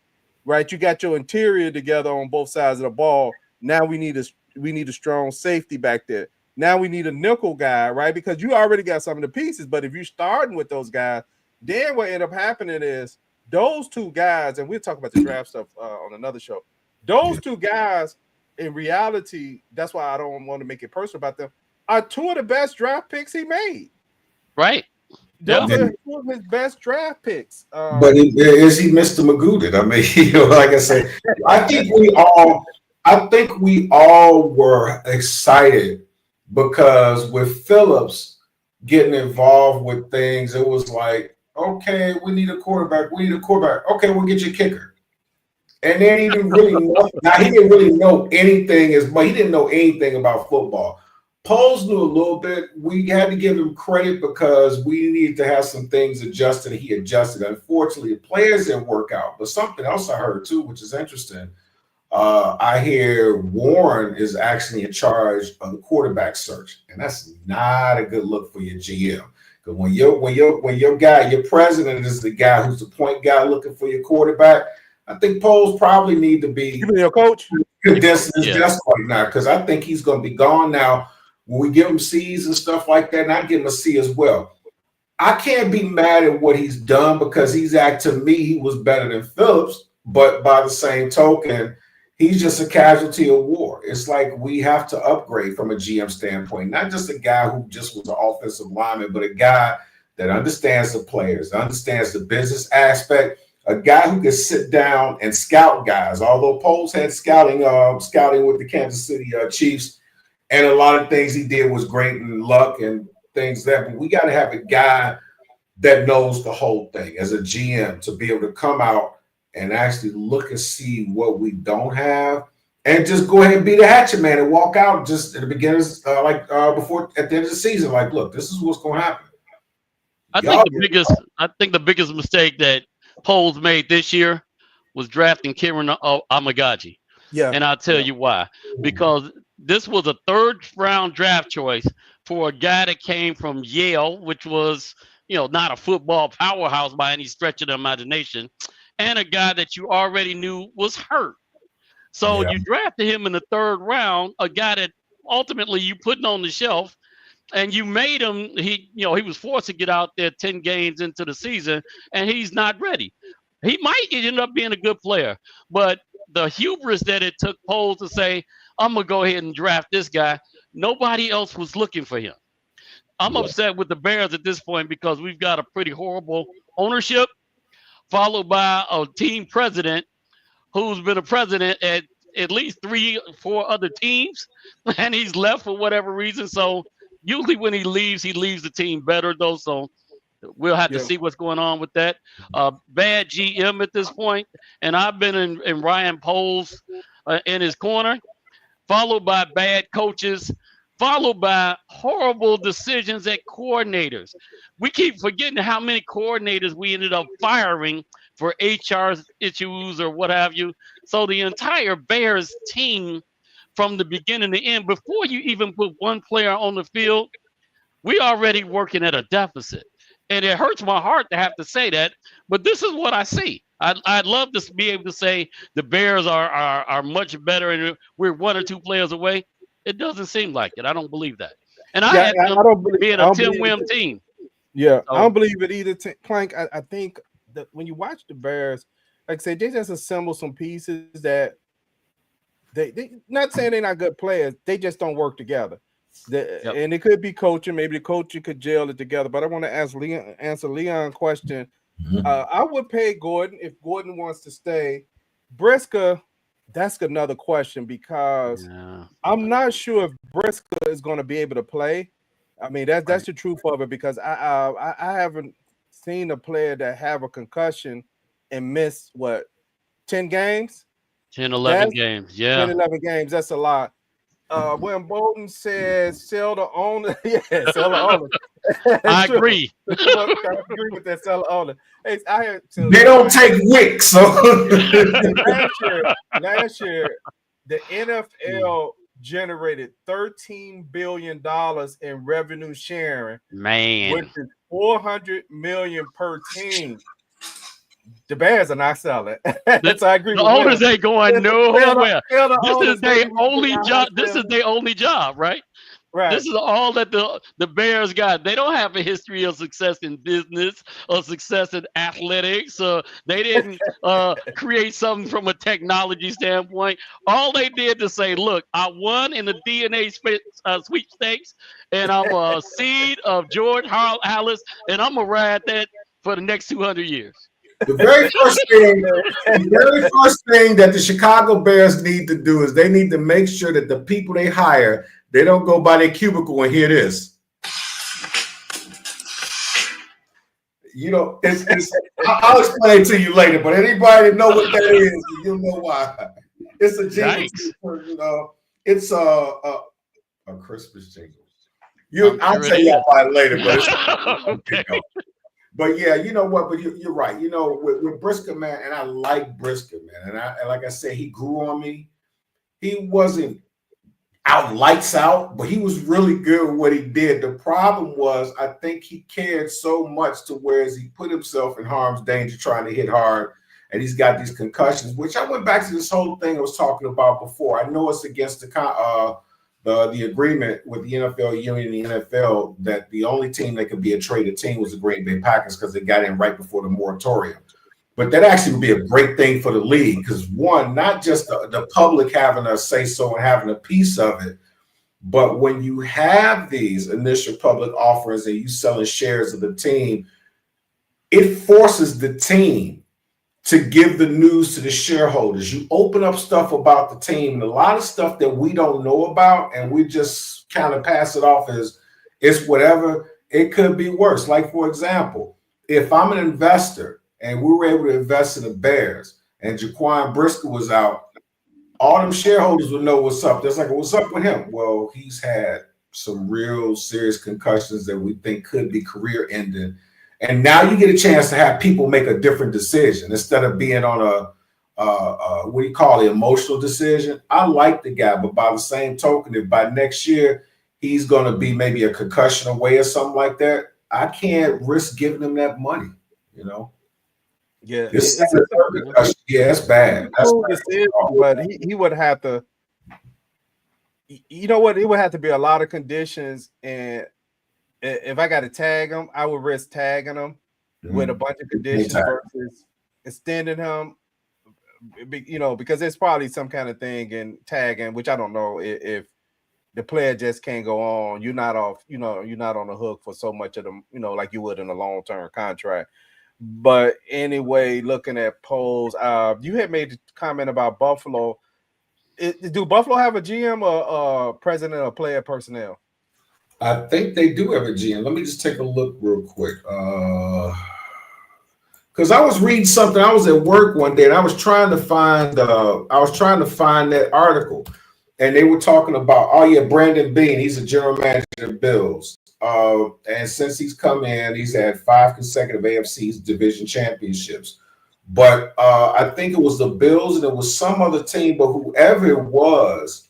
right? You got your interior together on both sides of the ball. Now we need a strong safety back there. Now we need a nickel guy, right? Because you already got some of the pieces, but if you're starting with those guys, then what end up happening is those two guys, and we'll talk about the draft stuff on another show. Those two guys, in reality, that's why I don't want to make it personal about them, are two of the best draft picks he made. Right. Those are two of his best draft picks. But is he Mr. Magooted? I mean, like I said, I think we all were excited because with Phillips getting involved with things, it was like, okay, we need a quarterback. Okay, we'll get you a kicker. And then he didn't really know. Now, he didn't really know anything, but he didn't know anything about football. Poles knew a little bit. We had to give him credit because we needed to have some things adjusted, and he adjusted. Unfortunately, the players didn't work out. But something else I heard, too, which is interesting, I hear Warren is actually in charge of the quarterback search, and that's not a good look for your GM. Because when your guy, your president, is the guy who's the point guy looking for your quarterback, I think Poles probably need to be your coach. Just right now, because I think he's going to be gone now. when we give him C's and stuff like that, and I give him a C as well. I can't be mad at what he's done because to me, he was better than Phillips. But by the same token, he's just a casualty of war. It's like we have to upgrade from a GM standpoint, not just a guy who just was an offensive lineman, but a guy that understands the players, understands the business aspect, a guy who can sit down and scout guys. Although Poles had scouting with the Kansas City Chiefs, and a lot of things he did was great in luck and things that, but we got to have a guy that knows the whole thing as a GM to be able to come out and actually look and see what we don't have and just go ahead and be the hatchet man and walk out just at the beginnings, before at the end of the season. Like, look, this is what's going to happen. I think the biggest mistake that Poles made this year was drafting Kieran Amagaji. Yeah. And I'll tell you why. Because this was a third-round draft choice for a guy that came from Yale, which was, not a football powerhouse by any stretch of the imagination, and a guy that you already knew was hurt. So you drafted him in the third round, a guy that ultimately you putting on the shelf, and you made him, he was forced to get out there 10 games into the season, and he's not ready. He might end up being a good player, but the hubris that it took Poles to say, I'm going to go ahead and draft this guy, nobody else was looking for him. I'm upset with the Bears at this point because we've got a pretty horrible ownership, followed by a team president who's been a president at least 3-4 other teams, and he's left for whatever reason. So usually when he leaves the team better, though. So we'll have to see what's going on with that. Bad GM at this point, and I've been in Ryan Poles in his corner, followed by bad coaches, followed by horrible decisions at coordinators. We keep forgetting how many coordinators we ended up firing for HR issues or what have you. So the entire Bears team from the beginning to end, before you even put one player on the field, we already working at a deficit. And it hurts my heart to have to say that, but this is what I see. I'd love to be able to say the Bears are much better and we're 1 or 2 players away. It doesn't seem like it. I don't believe that. And I had them being a 10-win team. Yeah, so, I don't believe it either. Plank, I think that when you watch the Bears, like I said, they just assemble some pieces that they not saying they're not good players, they just don't work together. And it could be coaching. Maybe the coaching could gel it together. But I want to answer Leon's question. I would pay Gordon if Gordon wants to stay. Brisker, that's another question because I'm not sure if Brisker is going to be able to play. I mean, that's the truth of it because I haven't seen a player that have a concussion and miss 10 games? 10, 11 games. Yeah. 10, 11 games. That's a lot. When Bolton says sell the owner, sell the owner. I agree. I agree with that, sell the owner. Hey, they don't take Wick, so last year, the NFL generated $13 billion in revenue sharing, which is $400 million per team. The Bears are not selling. So I agree. The owners ain't going nowhere. This is their only job. This is their only job, right? Right. This is all that the Bears got. They don't have a history of success in business or success in athletics. They didn't create something from a technology standpoint. All they did to say, look, I won in the DNA sweepstakes, and I'm a seed of George Halas, and I'm going to ride that for the next 200 years. The very first thing that the Chicago Bears need to do is they need to make sure that the people they hire, they don't go by their cubicle and hear this. I'll explain it to you later, but anybody that know what that is, you'll know why. It's a jingle. It's a Christmas jingle. I'll tell you about it later, but okay. But yeah, you know what? But you're right. With Brisker, man, and I like Brisker, man. And like I said, he grew on me. He wasn't lights out, but he was really good with what he did. The problem was, I think he cared so much to where he put himself in harm's danger trying to hit hard, and he's got these concussions. Which I went back to this whole thing I was talking about before. I know it's against the the agreement with the NFL union and the NFL that the only team that could be a traded team was the Green Bay Packers because they got in right before the moratorium. But that actually would be a great thing for the league because, one, not just the public having a say-so and having a piece of it, but when you have these initial public offerings and you selling shares of the team, it forces the team to give the news to the shareholders. You open up stuff about the team and a lot of stuff that we don't know about, and we just kind of pass it off as it's whatever. It could be worse. Like, for example, if I'm an investor and we were able to invest in the Bears and Jaquan Brisker was out, all them shareholders would know what's up. There's like, what's up with him? Well, he's had some real serious concussions that we think could be career ending. And now you get a chance to have people make a different decision instead of being on a what do you call it, emotional decision. I like the guy, but by the same token, if by next year he's going to be maybe a concussion away or something like that, I can't risk giving him that money, you know? Yeah, It's bad. That's cool decision, but he would have to. You know what? It would have to be a lot of conditions, and if I got to tag him, I would risk tagging him with a bunch of conditions versus extending him. You know, because there's probably some kind of thing in tagging, which I don't know if the player just can't go on. You're not off. You know, you're not on the hook for so much of them. You know, like you would in a long-term contract. But anyway, looking at polls, you had made a comment about Buffalo. Do Buffalo have a GM or president of player personnel? I think they do have a GM. Let me just take a look real quick. Because I was reading something. I was at work one day and I was trying to find that article. And they were talking about, oh yeah, Brandon Beane, he's a general manager of the Bills. And since he's come in, he's had 5 consecutive AFC division championships. But I think it was the Bills and it was some other team, but whoever it was,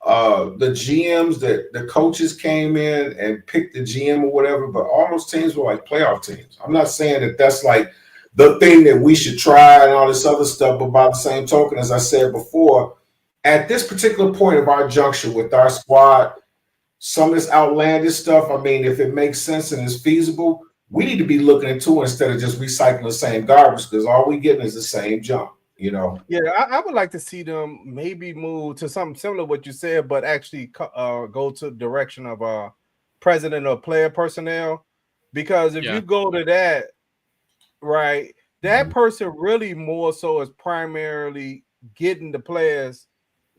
the GMs, the coaches came in and picked the GM or whatever, but all those teams were like playoff teams. I'm not saying that that's like the thing that we should try and all this other stuff, but by the same token, as I said before, at this particular point of our juncture with our squad, some of this outlandish stuff, I mean, if it makes sense and is feasible, we need to be looking into it instead of just recycling the same garbage because all we getting is the same junk, you know? Yeah, I would like to see them maybe move to something similar to what you said, but actually go to the direction of president of player personnel. Because if you go to that, right, that person really more so is primarily getting the players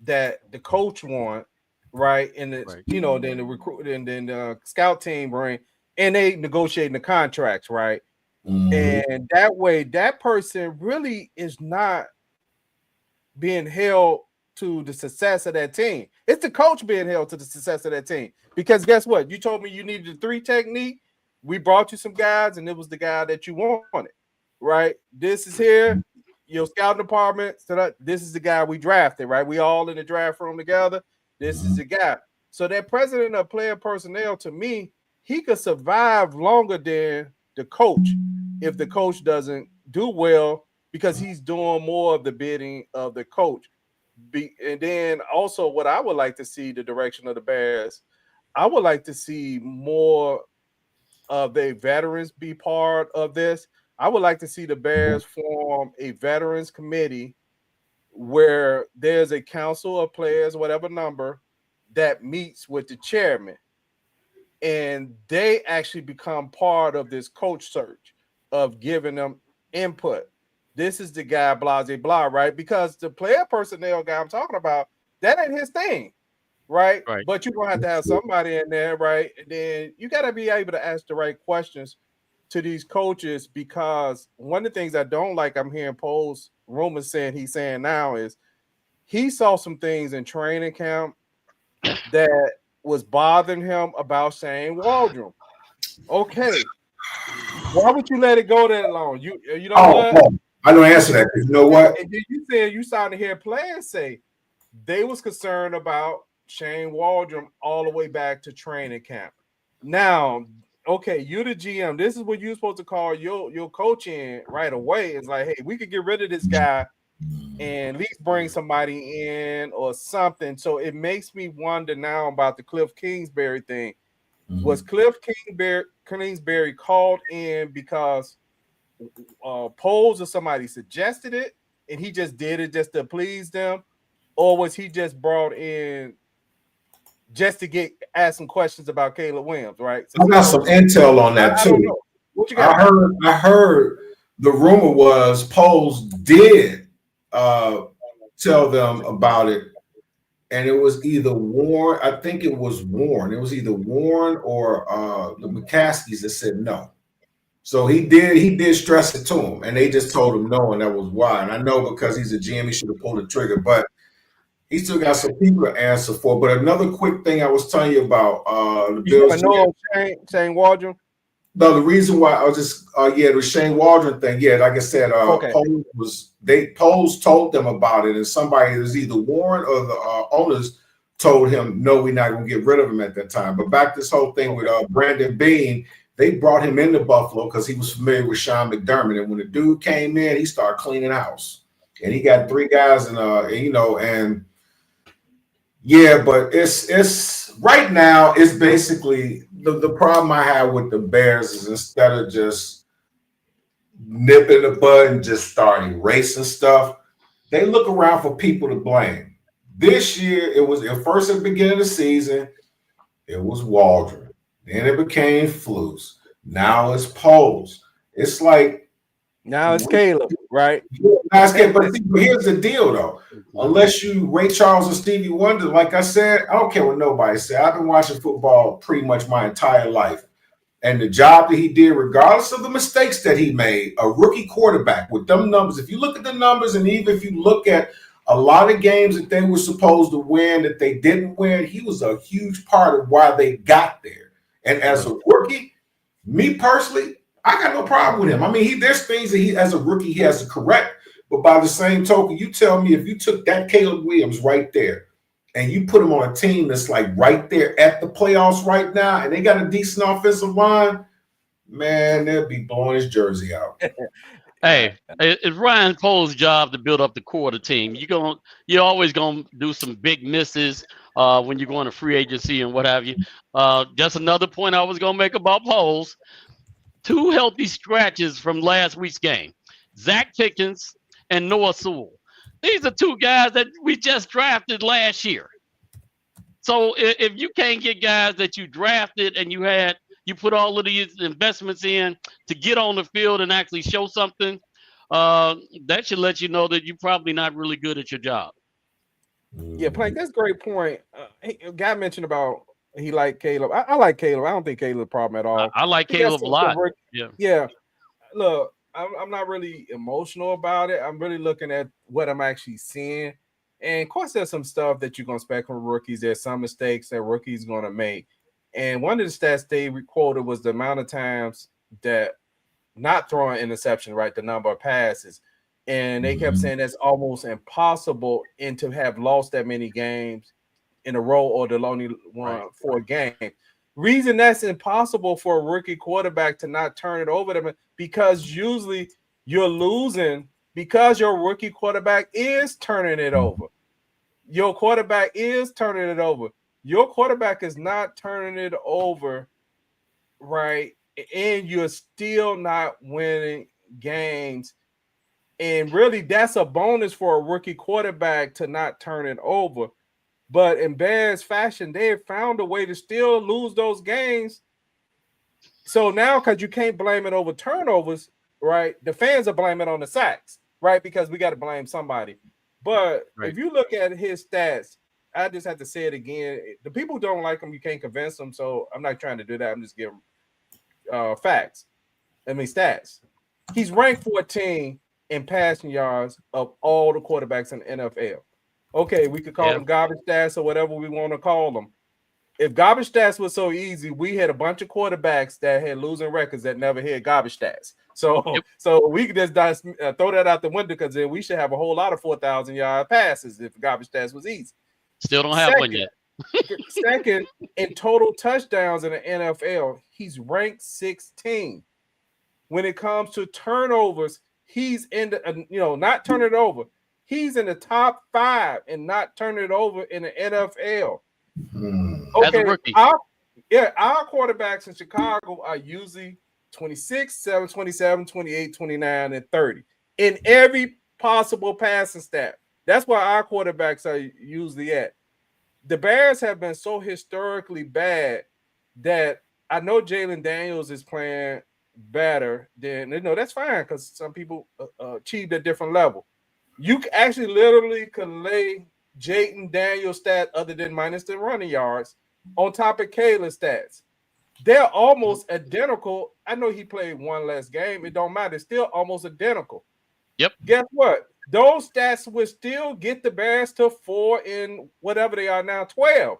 that the coach want, right? And it's, you know, then the recruit and then the scout team bring, and they negotiating the contracts, right? And that way, that person really is not being held to the success of that team. It's the coach being held to the success of that team. Because guess what? You told me you needed a 3 technique. We brought you some guys, and it was the guy that you wanted, right? This is here, your scouting department. So this is the guy we drafted, right? We all in the draft room together. This is the guy. So that president of player personnel, to me, he could survive longer than the coach if the coach doesn't do well because he's doing more of the bidding of the coach. And then also what I would like to see the direction of the Bears, I would like to see more of the veterans be part of this. I would like to see the Bears form a veterans committee where there's a council of players, whatever number, that meets with the chairman. And they actually become part of this coach search of giving them input. This is the guy, blah, blah, blah, right? Because the player personnel guy I'm talking about, that ain't his thing, right? But you're going to have to have somebody in there, right? And then you got to be able to ask the right questions to these coaches because one of the things I don't like, I'm hearing polls, rumors saying he's saying now is he saw some things in training camp that was bothering him about Shane Waldron. Okay. Why would you let it go that long? You know what? I don't answer that. You know what? And you said you started to hear players say they was concerned about Shane Waldron all the way back to training camp. Now, okay, you're the GM. This is what you're supposed to call your coach in right away. It's like, hey, we could get rid of this guy and at least bring somebody in or something. So it makes me wonder now about the Cliff Kingsbury thing. Was Cliff Kingsbury called in because Poles or somebody suggested it and he just did it just to please them? Or was he just brought in just to ask some questions about Caleb Williams, right? I got some intel on that I don't too. know. What you got? I heard the rumor was Poles did tell them about it, and it was either Warren. I think it was Warren. It was either Warren or the McCaskies that said no. So he did stress it to him, and they just told him no, and that was why. And I know because he's a GM, he should have pulled the trigger, but he still got some people to answer for. But another quick thing I was telling you about the Bills. Shane Waldron. No, the reason why I was just the Shane Waldron thing. Yeah, like I said, Poles told them about it, and somebody, it was either Warren or the owners told him, no, we're not gonna get rid of him at that time. But back this whole thing with Brandon Beane, they brought him into Buffalo because he was familiar with Sean McDermott. And when the dude came in, he started cleaning house. And he got 3 guys and yeah, but it's right now, it's basically the problem I have with the Bears is instead of just nipping the bud and just start erasing stuff, they look around for people to blame. This year, it was at first at the beginning of the season, it was Waldron. Then it became Flus. Now it's Poles. It's like now it's Caleb, right? But here's the deal, though. Unless you Ray Charles or Stevie Wonder, like I said, I don't care what nobody said. I've been watching football pretty much my entire life. And the job that he did, regardless of the mistakes that he made, a rookie quarterback with them numbers, if you look at the numbers and even if you look at a lot of games that they were supposed to win that they didn't win, he was a huge part of why they got there. And as a rookie, me personally, I got no problem with him. I mean, there's things that he, as a rookie, he has to correct. But by the same token, you tell me if you took that Caleb Williams right there and you put him on a team that's like right there at the playoffs right now, and they got a decent offensive line, man, they'll be blowing his jersey out. Hey, it's Ryan Poles' job to build up the core of the team. You're always gonna do some big misses when you go into free agency and what have you. Just another point I was gonna make about Poles: 2 healthy scratches from last week's game. Zach Pickens and Noah Sewell. These are 2 guys that we just drafted last year. So if you can't get guys that you drafted and you put all of these investments in to get on the field and actually show something, that should let you know that you're probably not really good at your job. Yeah, Plank, that's a great point. A guy mentioned about he liked Caleb. I like Caleb. I don't think Caleb's a problem at all. I like Caleb a lot. Yeah. Look, I'm not really emotional about it. I'm really looking at what I'm actually seeing. And of course, there's some stuff that you're going to expect from rookies. There's some mistakes that rookies going to make. And one of the stats they quoted was the amount of times that not throwing interception, right? The number of passes. And they kept saying that's almost impossible and to have lost that many games in a row or the only one for a game. Reason that's impossible for a rookie quarterback to not turn it over to them because usually you're losing because your rookie quarterback is turning it over. Your quarterback is turning it over. Your quarterback is not turning it over, right? And you're still not winning games. And really, that's a bonus for a rookie quarterback to not turn it over. But in Bears fashion, they have found a way to still lose those games. So now, because you can't blame it over turnovers, right? The fans are blaming it on the sacks, right? Because we got to blame somebody. But if you look at his stats, I just have to say it again. The people who don't like him, you can't convince them. So I'm not trying to do that. I'm just giving facts. Stats. He's ranked 14 in passing yards of all the quarterbacks in the NFL. Okay, we could call them garbage stats or whatever we want to call them. If garbage stats was so easy, we had a bunch of quarterbacks that had losing records that never had garbage stats. So we could just throw that out the window because then we should have a whole lot of 4,000-yard passes if garbage stats was easy. Still don't have one yet. Second, in total touchdowns in the NFL, he's ranked 16. When it comes to turnovers, he's in the, not turning it over. He's in the top 5 and not turning it over in the NFL. As a rookie. Our quarterbacks in Chicago are usually 26, 7, 27, 28, 29, and 30 in every possible passing stat. That's where our quarterbacks are usually at. The Bears have been so historically bad that I know Jalen Daniels is playing better than, that's fine because some people achieved a different level. You actually literally can lay Jayden Daniels stat other than minus the running yards on top of Kayla's stats. They're almost identical. I know he played one less game. It don't matter. It's still almost identical. Yep. Guess what? Those stats would still get the Bears to 4 in whatever they are now, 12.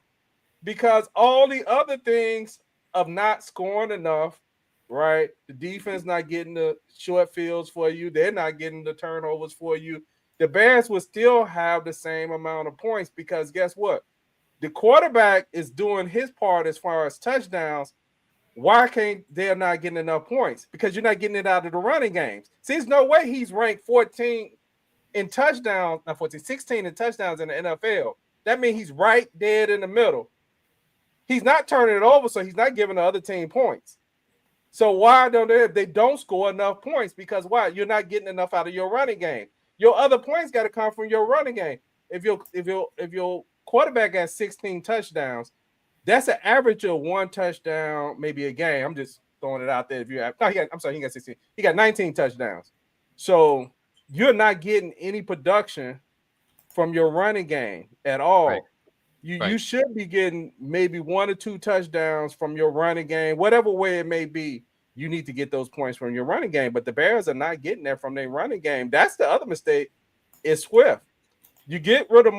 Because all the other things of not scoring enough, right? The defense not getting the short fields for you. They're not getting the turnovers for you. The Bears would still have the same amount of points because guess what? The quarterback is doing his part as far as touchdowns. Why can't they not getting enough points? Because you're not getting it out of the running games. See, there's no way he's ranked 14 in touchdowns, not 14, 16 in touchdowns in the NFL. That means he's right dead in the middle. He's not turning it over, so he's not giving the other team points. So why don't they don't score enough points? Because why? You're not getting enough out of your running game. Your other points got to come from your running game. If your quarterback has 16 touchdowns, that's an average of 1 touchdown, maybe a game. I'm just throwing it out there. If you have, he got 16. He got 19 touchdowns. So you're not getting any production from your running game at all. Right. You should be getting maybe 1 or 2 touchdowns from your running game, whatever way it may be. You need to get those points from your running game, but the Bears are not getting that from their running game. That's the other mistake. Is Swift. You get rid of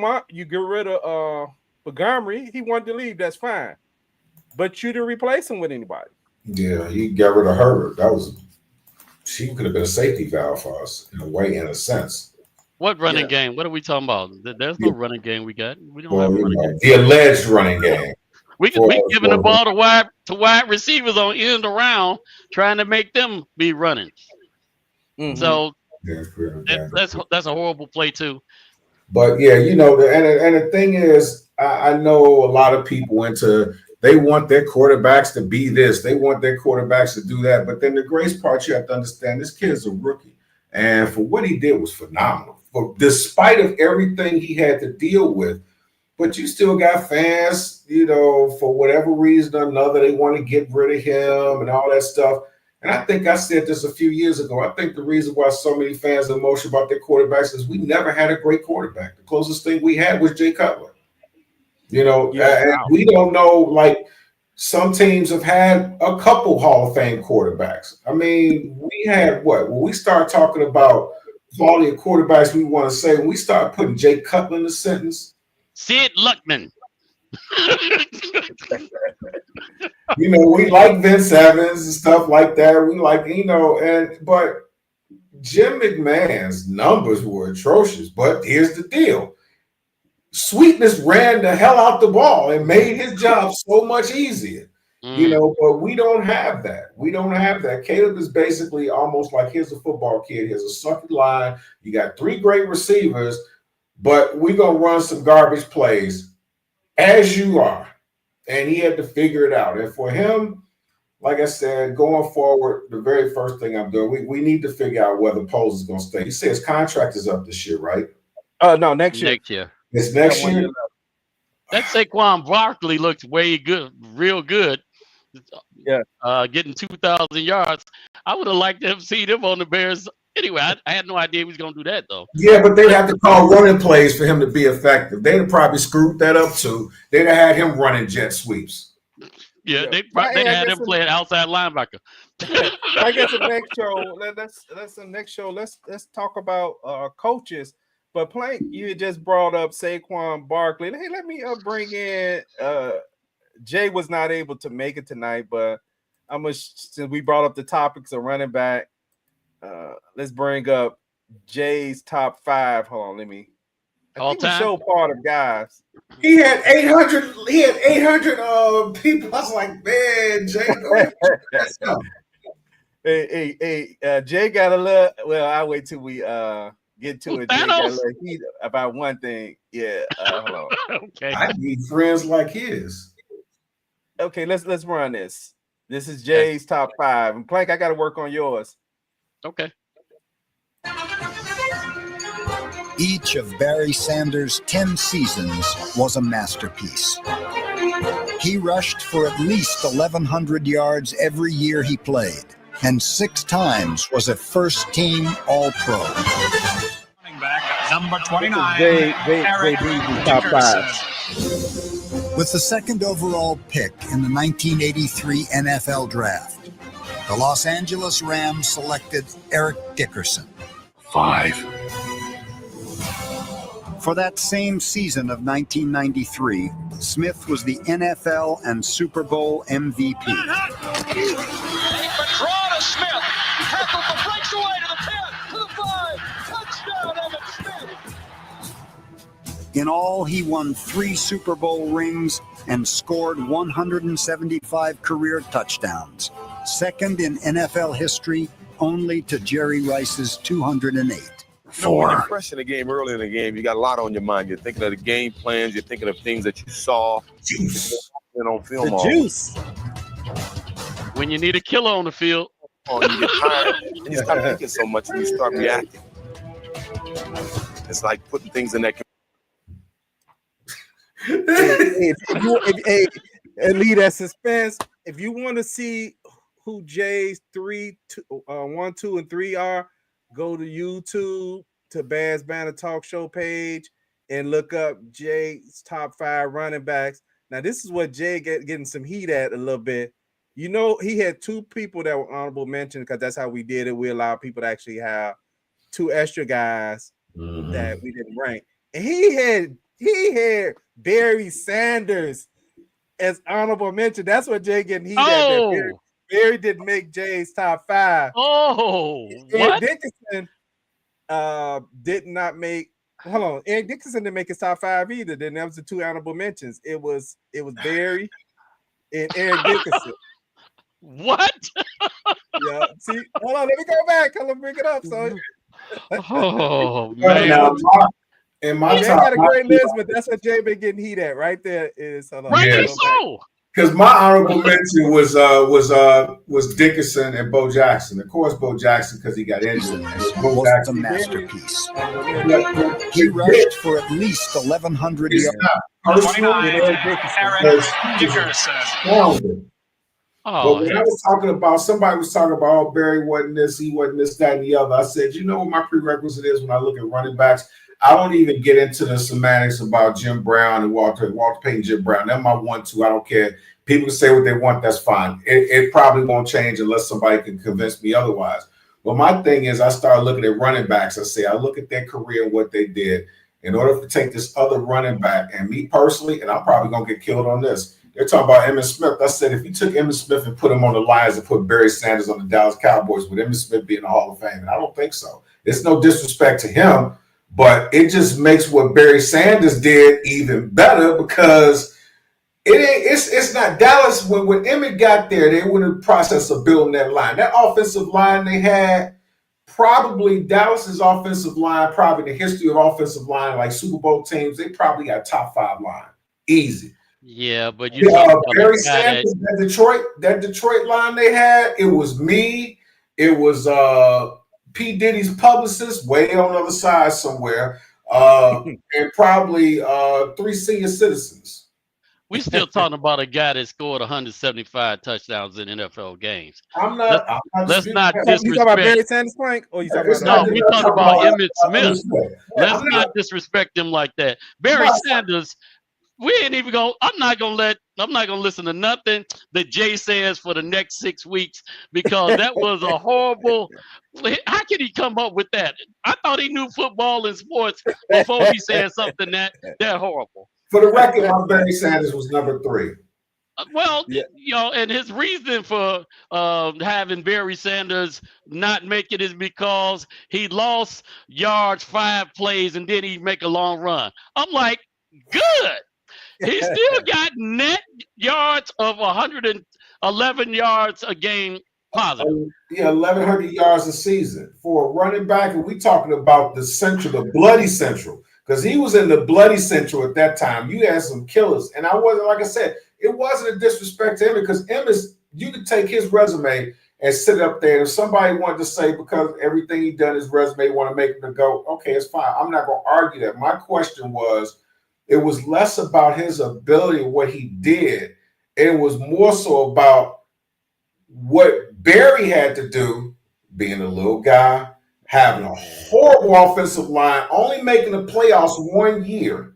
Montgomery. He wanted to leave. That's fine, but you didn't replace him with anybody. Yeah, he got rid of Herbert. She could have been a safety valve for us in a way, in a sense. What running game? What are we talking about? There's no running game we got. We don't have a running game. The alleged running game. We giving the ball to wide receivers on end around, trying to make them be running. Mm-hmm. So that's a horrible play too. But yeah, and the thing is, I know a lot of people they want their quarterbacks to be this, they want their quarterbacks to do that. But then the grace part, you have to understand, this kid's a rookie, and for what he did was phenomenal. But despite of everything he had to deal with. But you still got fans, for whatever reason or another, they want to get rid of him and all that stuff. And I think I said this a few years ago. I think the reason why so many fans are emotional about their quarterbacks is we never had a great quarterback. The closest thing we had was Jay Cutler. And we don't know, like some teams have had a couple Hall of Fame quarterbacks. I mean, we had what? When we start talking about quality of quarterbacks, we want to say, when we start putting Jay Cutler in the sentence, Sid Luckman. We like Vince Evans and stuff like that. We like, but Jim McMahon's numbers were atrocious. But here's the deal. Sweetness ran the hell out the ball and made his job so much easier. But we don't have that. We don't have that. Caleb is basically almost like, here's a football kid. Here's a sucky line. You got 3 great receivers, but we're going to run some garbage plays as you are. And he had to figure it out. And for him, like I said, going forward, the very first thing I'm doing, we need to figure out whether Poles is going to stay. He says contract is up this year, right? No, next year. Next year. It's next year? That Saquon Barkley looks way good, real good. Yeah. Getting 2,000 yards. I would have liked to have seen him on the Bears. Anyway, I had no idea he was going to do that, though. Yeah, but they'd have to call running plays for him to be effective. They'd have probably screwed that up, too. They'd have had him running jet sweeps. Yeah, they had him playing outside linebacker. I guess the next show, that's the next show. Let's talk about coaches. But Plank, you just brought up Saquon Barkley. Hey, let me bring in Jay was not able to make it tonight, but since we brought up the topics of running back, let's bring up Jay's top 5. Hold on, let me. All time show part of guys. He had 800. He had 800 people. I was like, man, Jay. Hey, Jay got a little. Well, I'll wait till we get to it. Jay Thanos? got a little heat about one thing. Yeah, hold on. Okay. I need friends like his. Okay, let's run this. This is Jay's top 5. And Plank, I got to work on yours. Okay. Each of Barry Sanders' 10 seasons was a masterpiece. He rushed for at least 1,100 yards every year he played, and 6 times was a first-team All-Pro. Running back, number 29, Jay Eric Beasley, top 5. With the second overall pick in the 1983 NFL Draft, the Los Angeles Rams selected Eric Dickerson. 5. For that same season of 1993, Smith was the NFL and Super Bowl MVP. Draw to Smith. Tackle the breaks away to the 10, to the 5. Touchdown, Emmitt Smith. In all, he won 3 Super Bowl rings and scored 175 career touchdowns, second in NFL history only to Jerry Rice's 208. 4. When you're fresh in the game, early in the game, you got a lot on your mind. You're thinking of the game plans. You're thinking of things that you saw on film. The juice. When you need a killer on the field. You get tired, and you start thinking so much, and you start reacting. It's like putting things in that. Leave that suspense. If you want to see who Jay's 1, 2, and 3 are, go to YouTube to Bears Banner Talk Show page and look up Jay's top 5 running backs. Now, this is what Jay getting some heat at a little bit. You know, he had 2 people that were honorable mention because that's how we did it. We allowed people to actually have 2 extra guys that we didn't rank. And he had Barry Sanders as honorable mention. That's what Jay getting heat at. Barry didn't make Jay's top 5. Oh, Eric Dickerson did not make. Hold on, Eric Dickerson didn't make his top 5 either. Then that was the 2 honorable mentions. It was Barry and Eric Dickerson. What? Yeah. See, hold on. Let me go back. I'm gonna bring it up. So. Oh But man. now, in my Jay top, got a great list, but that's what Jay been getting heat at right there. Is Rightly so. because my honorable mention was Dickerson and Bo Jackson. Of course, Bo Jackson because he got injured. Bo Was a Jackson. masterpiece. He He rushed for at least 1,100 It's yards. not personal. 29, Eric Dickerson. Dickerson. But Oh, when I was talking about, somebody was talking about, oh, Barry wasn't this, he wasn't this, that, and the other. I said, you know what my prerequisite is when I look at running backs? I don't even get into the semantics about Jim Brown and Walter Payton, Jim Brown. They're my 1-2. I don't care. People can say what they want. That's fine. It probably won't change unless somebody can convince me otherwise. But my thing is, I start looking at running backs. I look at their career and what they did. In order to take this other running back, and me personally, and I'm probably going to get killed on this, they're talking about Emmitt Smith. I said, if you took Emmitt Smith and put him on the Lions and put Barry Sanders on the Dallas Cowboys, would Emmitt Smith be in the Hall of Fame? And I don't think so. It's no disrespect to him, but it just makes what Barry Sanders did even better because it's not Dallas. When Emmitt got there, they were in the process of building that line. That offensive line they had, probably Dallas's offensive line, probably the history of offensive line, like Super Bowl teams, they probably got top 5 line. Easy. yeah, but you talking about Barry a guy Sanders, that Detroit line they had, it was me, it was P. Diddy's publicist way on the other side somewhere, and probably 3 senior citizens. we still talking about a guy that scored 175 touchdowns in NFL games. I'm not Let's not You talking about Barry disrespect. Sanders, Frank? Or you talking It's about No, we talking about Emmitt Smith. Let's I'm not disrespect him like that. Barry Sanders, we ain't even going. I'm not gonna listen to nothing that Jay says for the next 6 weeks because that was a horrible. How can he come up with that? I thought he knew football and sports before he said something that horrible. For the record, my Barry Sanders was number 3. Well, Yeah. you know, and his reason for having Barry Sanders not make it is because he lost yards 5 plays and then he make a long run. I'm like, good. He still got net yards of 111 yards a game Positive. 1,100 yards a season for a running back, and we talking about the Central, the bloody Central, because he was in the bloody Central at that time. You had some killers, and I wasn't, like I said, it wasn't a disrespect to him, because you could take his resume and sit up there. If somebody wanted to say because everything he done his resume want to make him go, okay, it's fine. I'm not going to argue that. My question was, it was less about his ability, what he did. It was more so about what Barry had to do, being a little guy, having a horrible offensive line, only making the playoffs 1 year.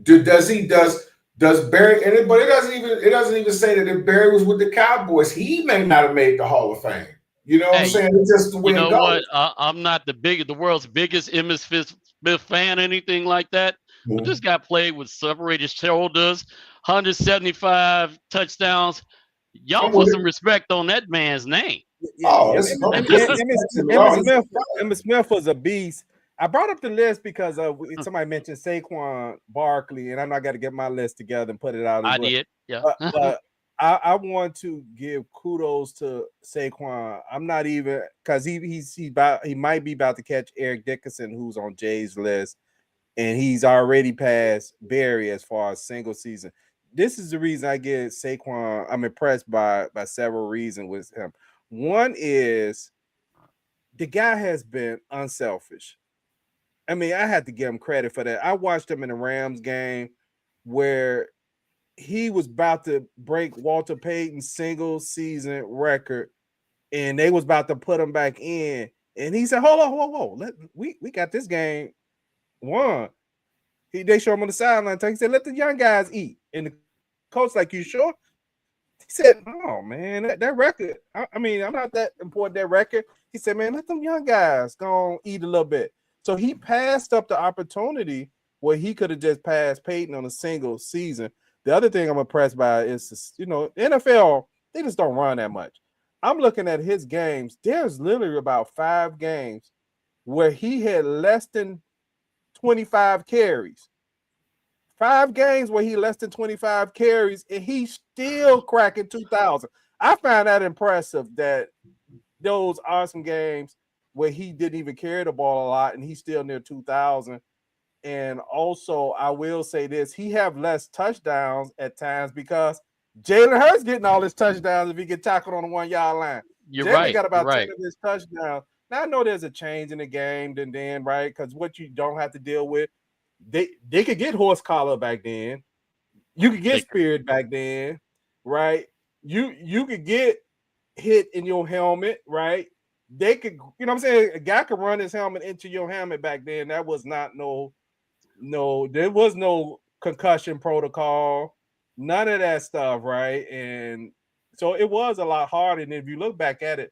Does Barry, but it doesn't even say that if Barry was with the Cowboys, he may not have made the Hall of Fame. You know what I'm saying? It's just the way You know it goes. what? I'm not the world's biggest Emmitt Smith fan, anything like that. But this guy played with separated shoulders, 175 touchdowns. Y'all put some respect on that man's name. Emmitt Smith was a beast. I brought up the list because somebody mentioned Saquon Barkley, and I know I got to get my list together and put it out. I did, yeah. But I want to give kudos to Saquon. I'm not even, because he might be about to catch Eric Dickerson, who's on Jay's list, and he's already passed Barry as far as single season. This is the reason I give Saquon. I'm impressed by several reasons with him. One is the guy has been unselfish. I mean, I had to give him credit for that. I watched him in the Rams game where he was about to break Walter Payton's single season record, and they was about to put him back in. And he said, hold on. We got this game won. They show him on the sideline. He said, let the young guys eat. And the coach like, you sure? He said, oh, man, that record. I mean, I'm not that important, that record. He said, man, let them young guys go eat a little bit. So he passed up the opportunity where he could have just passed Peyton on a single season. The other thing I'm impressed by is, NFL, they just don't run that much. I'm looking at his games. There's literally about 5 games where he had less than 25 carries. 5 games where he less than 25 carries, and he's still cracking 2,000. I find that impressive that those are some games where he didn't even carry the ball a lot, and he's still near 2,000. And also, I will say this, he have less touchdowns at times because Jalen Hurts getting all his touchdowns if he get tackled on the 1 yard line. You're Jalen right. got about 10 right. of his touchdowns. Now, I know there's a change in the game then, right? Because what you don't have to deal with, they could get horse collar back then. You could get speared back then, right? You could get hit in your helmet, right? They could, you know what I'm saying? A guy could run his helmet into your helmet back then. That was not there was no concussion protocol, none of that stuff, right? And so it was a lot harder. And if you look back at it,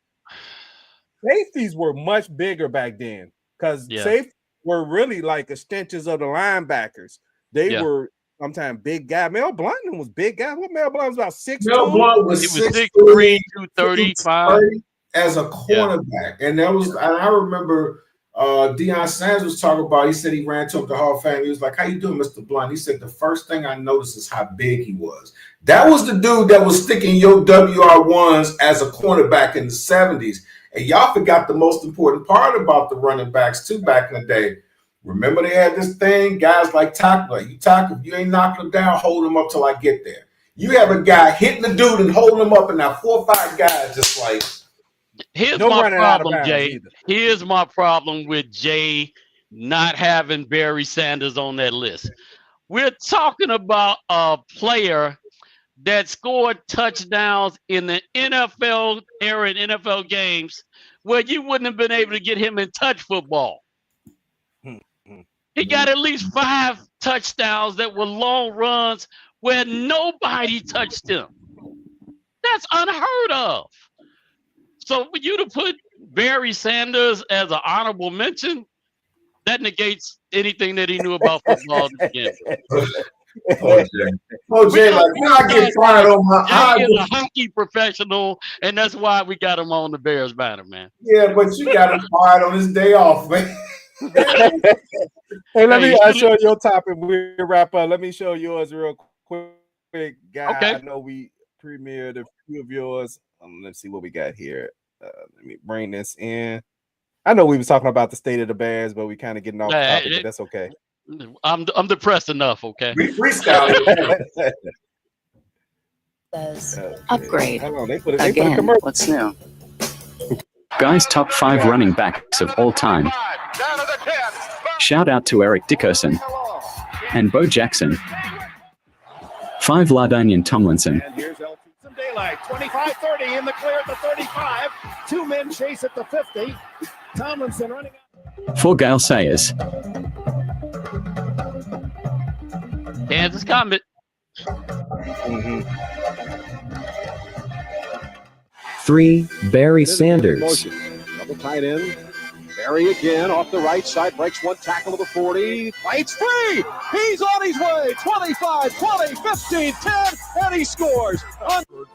safeties were much bigger back then because safeties were really like extensions of the linebackers. They were sometimes big guy. Mel Blount was big guy. What Mel Blount was about 6'2"? Mel Blount was 6'3", 235 as a cornerback, and that was. And I remember Deion Sanders was talking about. He said he ran to him to Hall of Fame. He was like, "How you doing, Mr. Blount?" He said the first thing I noticed is how big he was. That was the dude that was sticking your WR1s as a cornerback in the 70s. And y'all forgot the most important part about the running backs too back in the day. Remember they had this thing, guys like tackle. You tackle, if you ain't knocking them down, hold them up till I get there. You have a guy hitting the dude and holding him up, and now 4 or 5 guys just like. Here's my problem, Jay. Here's my problem with Jay not having Barry Sanders on that list. We're talking about a player that scored touchdowns in the NFL era in NFL games where you wouldn't have been able to get him in touch football. He got at least 5 touchdowns that were long runs where nobody touched him. That's unheard of. So for you to put Barry Sanders as an honorable mention, that negates anything that he knew about football to begin with. Jay, like, I get fired on my Jay is a hockey professional, and that's why we got him on the Bears banner, man. Yeah, but you got him fired on his day off, man. Hey, let me show your topic. We'll wrap up. Let me show yours real quick, guy. Okay. I know we premiered a few of yours let's see what we got here. Let me bring this in. I know we was talking about the state of the Bears, but we kind of getting off topic, but that's okay. I'm depressed enough. Okay. We freestyle. Says upgrade. Hold on, they put a Again, commercial. what's new? Guys, top 5 running backs of all time. Shout out to Eric Dickerson and Bo Jackson. 5 LaDainian Tomlinson. And here's LT. Some daylight. 25-30 in the clear at the 35. 2 men chase at the 50. Tomlinson running out. 4 Gale Sayers. Kansas Comet. 3 Barry Sanders. Double tight end. Barry again off the right side. Breaks 1 tackle to the 40. Fights 3. He's on his way. 25, 20, 15, 10. And he scores.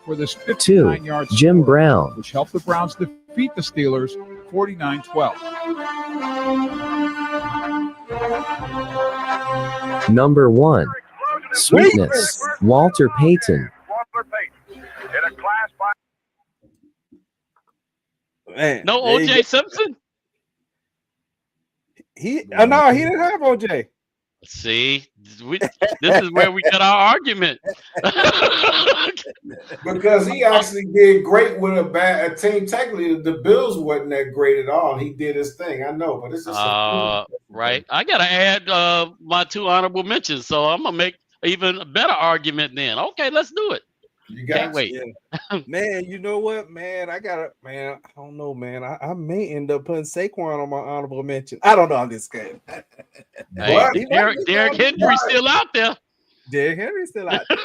For this 2 59-yard Jim score, Brown. which helped the Browns defeat the Steelers 49-12. Number 1 Sweetness, Walter Payton. Man, No there you OJ go. Simpson. No, he didn't have OJ. See, this is where we got our argument. Because he actually did great with a team. Technically, the Bills wasn't that great at all. He did his thing. I know, but it's just Right. I gotta add my 2 honorable mentions, so I'm gonna make even a better argument then. Okay, let's do it. You Can't wait. Yeah. Man, you know what, man? I don't know, man. I may end up putting Saquon on my honorable mention. I don't know. I'm just kidding. Hey, Derrick Henry's still out there. Derrick Henry's still out there.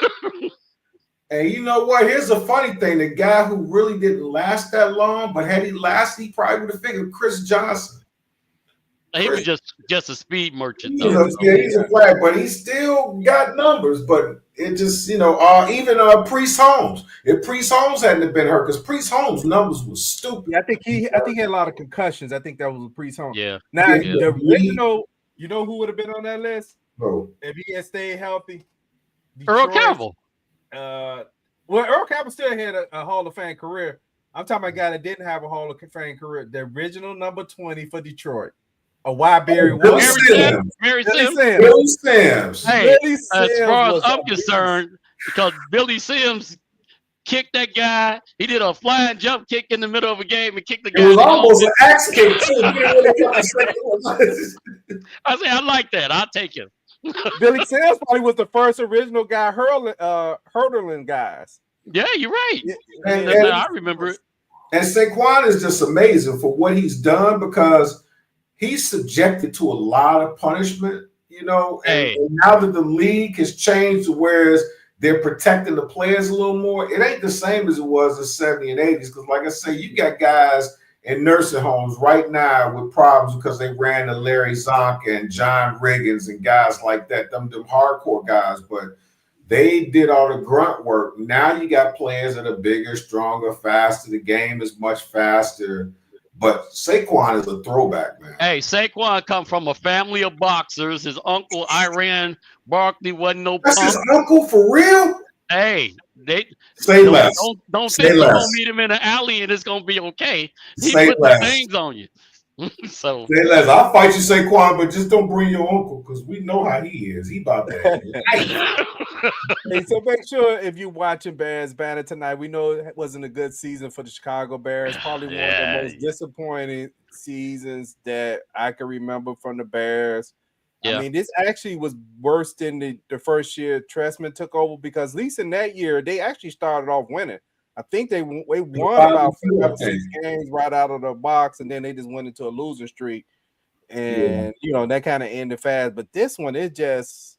And you know what? Here's a funny thing. The guy who really didn't last that long, but had he lasted, he probably would have figured Chris Johnson. He was just a speed merchant. He's a flag, but he still got numbers. But it just, even Priest Holmes. If Priest Holmes hadn't been hurt, because Priest Holmes' numbers was stupid. Yeah, I think he had a lot of concussions. I think that was a Priest Holmes. Yeah. Now, Yeah. the original, you know who would have been on that list Bro. if he had stayed healthy? Earl Detroit. Campbell. Well, Earl Campbell still had a Hall of Fame career. I'm talking about a guy that didn't have a Hall of Fame career. The original number 20 for Detroit. A wide Barry Billy Wilson. Sims. Mary Billy Sims. Sims. Billy Sims. Hey, Billy as Sims far as was I'm a concerned, because Billy Sims kicked that guy. He did a flying jump kick in the middle of a game and kicked the guy. It was almost an axe kick, too. I say, I like that. I'll take it. Billy Sims probably was the first original guy hurdling guys. Yeah, you're right. And- I remember it. And Saquon is just amazing for what he's done because he's subjected to a lot of punishment, Hey. and now that the league has changed to whereas they're protecting the players a little more, it ain't the same as it was in the 70s and 80s. Because like I say, you got guys in nursing homes right now with problems because they ran to Larry Zonk and John Riggins and guys like that, them hardcore guys, but they did all the grunt work. Now you got players that are bigger, stronger, faster. The game is much faster. But Saquon is a throwback, man. Hey, Saquon come from a family of boxers. His uncle, Iran Barkley, wasn't no That's punk. his uncle for real? Hey, Say less. Don't Say think you're less. gonna meet him in an alley and it's gonna be okay. He Say put the less. things on you. So Say less. I'll fight you, Saquon, but just don't bring your uncle because we know how he is. He about that. Hey, so make sure if you're watching Bears Banner tonight, we know it wasn't a good season for the Chicago Bears. Probably one of the most disappointing seasons that I can remember from the Bears. Yeah. I mean, this actually was worse than the first year Trestman took over because at least in that year, they actually started off winning. I think they won about 5 or 6 games right out of the box, and then they just went into a losing streak. And, that kind of ended fast. But this one, you just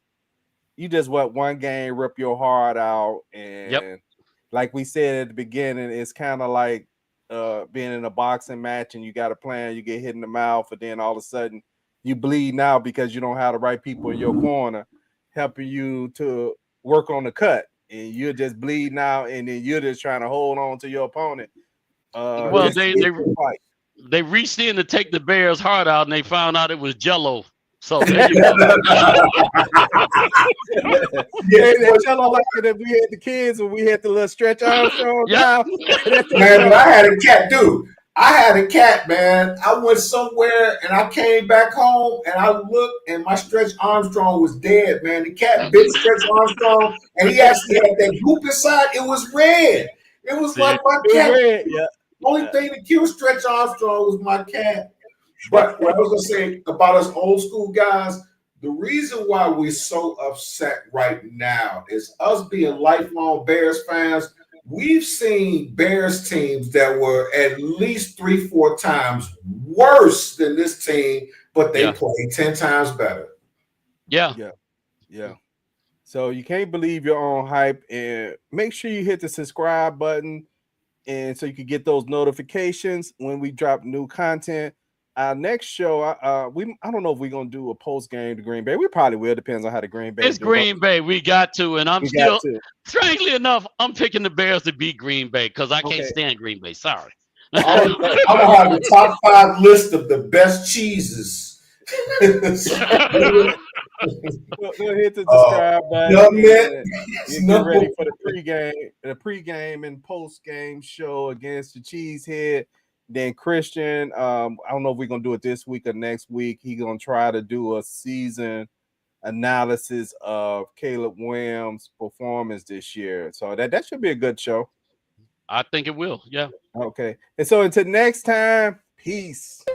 let one game rip your heart out. And like we said at the beginning, it's kind of like being in a boxing match and you got a plan, you get hit in the mouth, and then all of a sudden you bleed now because you don't have the right people in your corner helping you to work on the cut. And you're just bleeding out, and then you're just trying to hold on to your opponent. They reached in to take the Bears' heart out, and they found out it was Jell-O. So there you go. They tell all like that we had the kids and we had the little Stretch Armstrong. Yeah. Man, but I had a cat, dude. I had a cat, man. I went somewhere and I came back home and I looked and my Stretch Armstrong was dead, man. The cat bit Stretch Armstrong and he actually had that goop inside. It was red. It was like my cat. Red, yeah. Only thing that killed Stretch Armstrong was my cat. But what I was gonna say about us old school guys, the reason why we're so upset right now is us being lifelong Bears fans. We've seen Bears teams that were at least 3-4 times worse than this team, but they played 10 times better. Yeah. So you can't believe your own hype, and make sure you hit the subscribe button, and so you can get those notifications when we drop new content. Our next show, I don't know if we're gonna do a post game to Green Bay. We probably will. Depends on how the Green Bay. It's Green Bay. We got to, and I'm still, strangely enough, I'm picking the Bears to beat Green Bay because I can't stand Green Bay. Sorry. I'm gonna have the top 5 list of the best cheeses. Go hit the subscribe button. Get ready for the pregame and post-game show against the Cheesehead. Then Christian, I don't know if we're gonna do it this week or next week. He's gonna try to do a season analysis of Caleb Williams' performance this year. So that should be a good show. I think it will. Yeah. Okay. And so until next time, peace.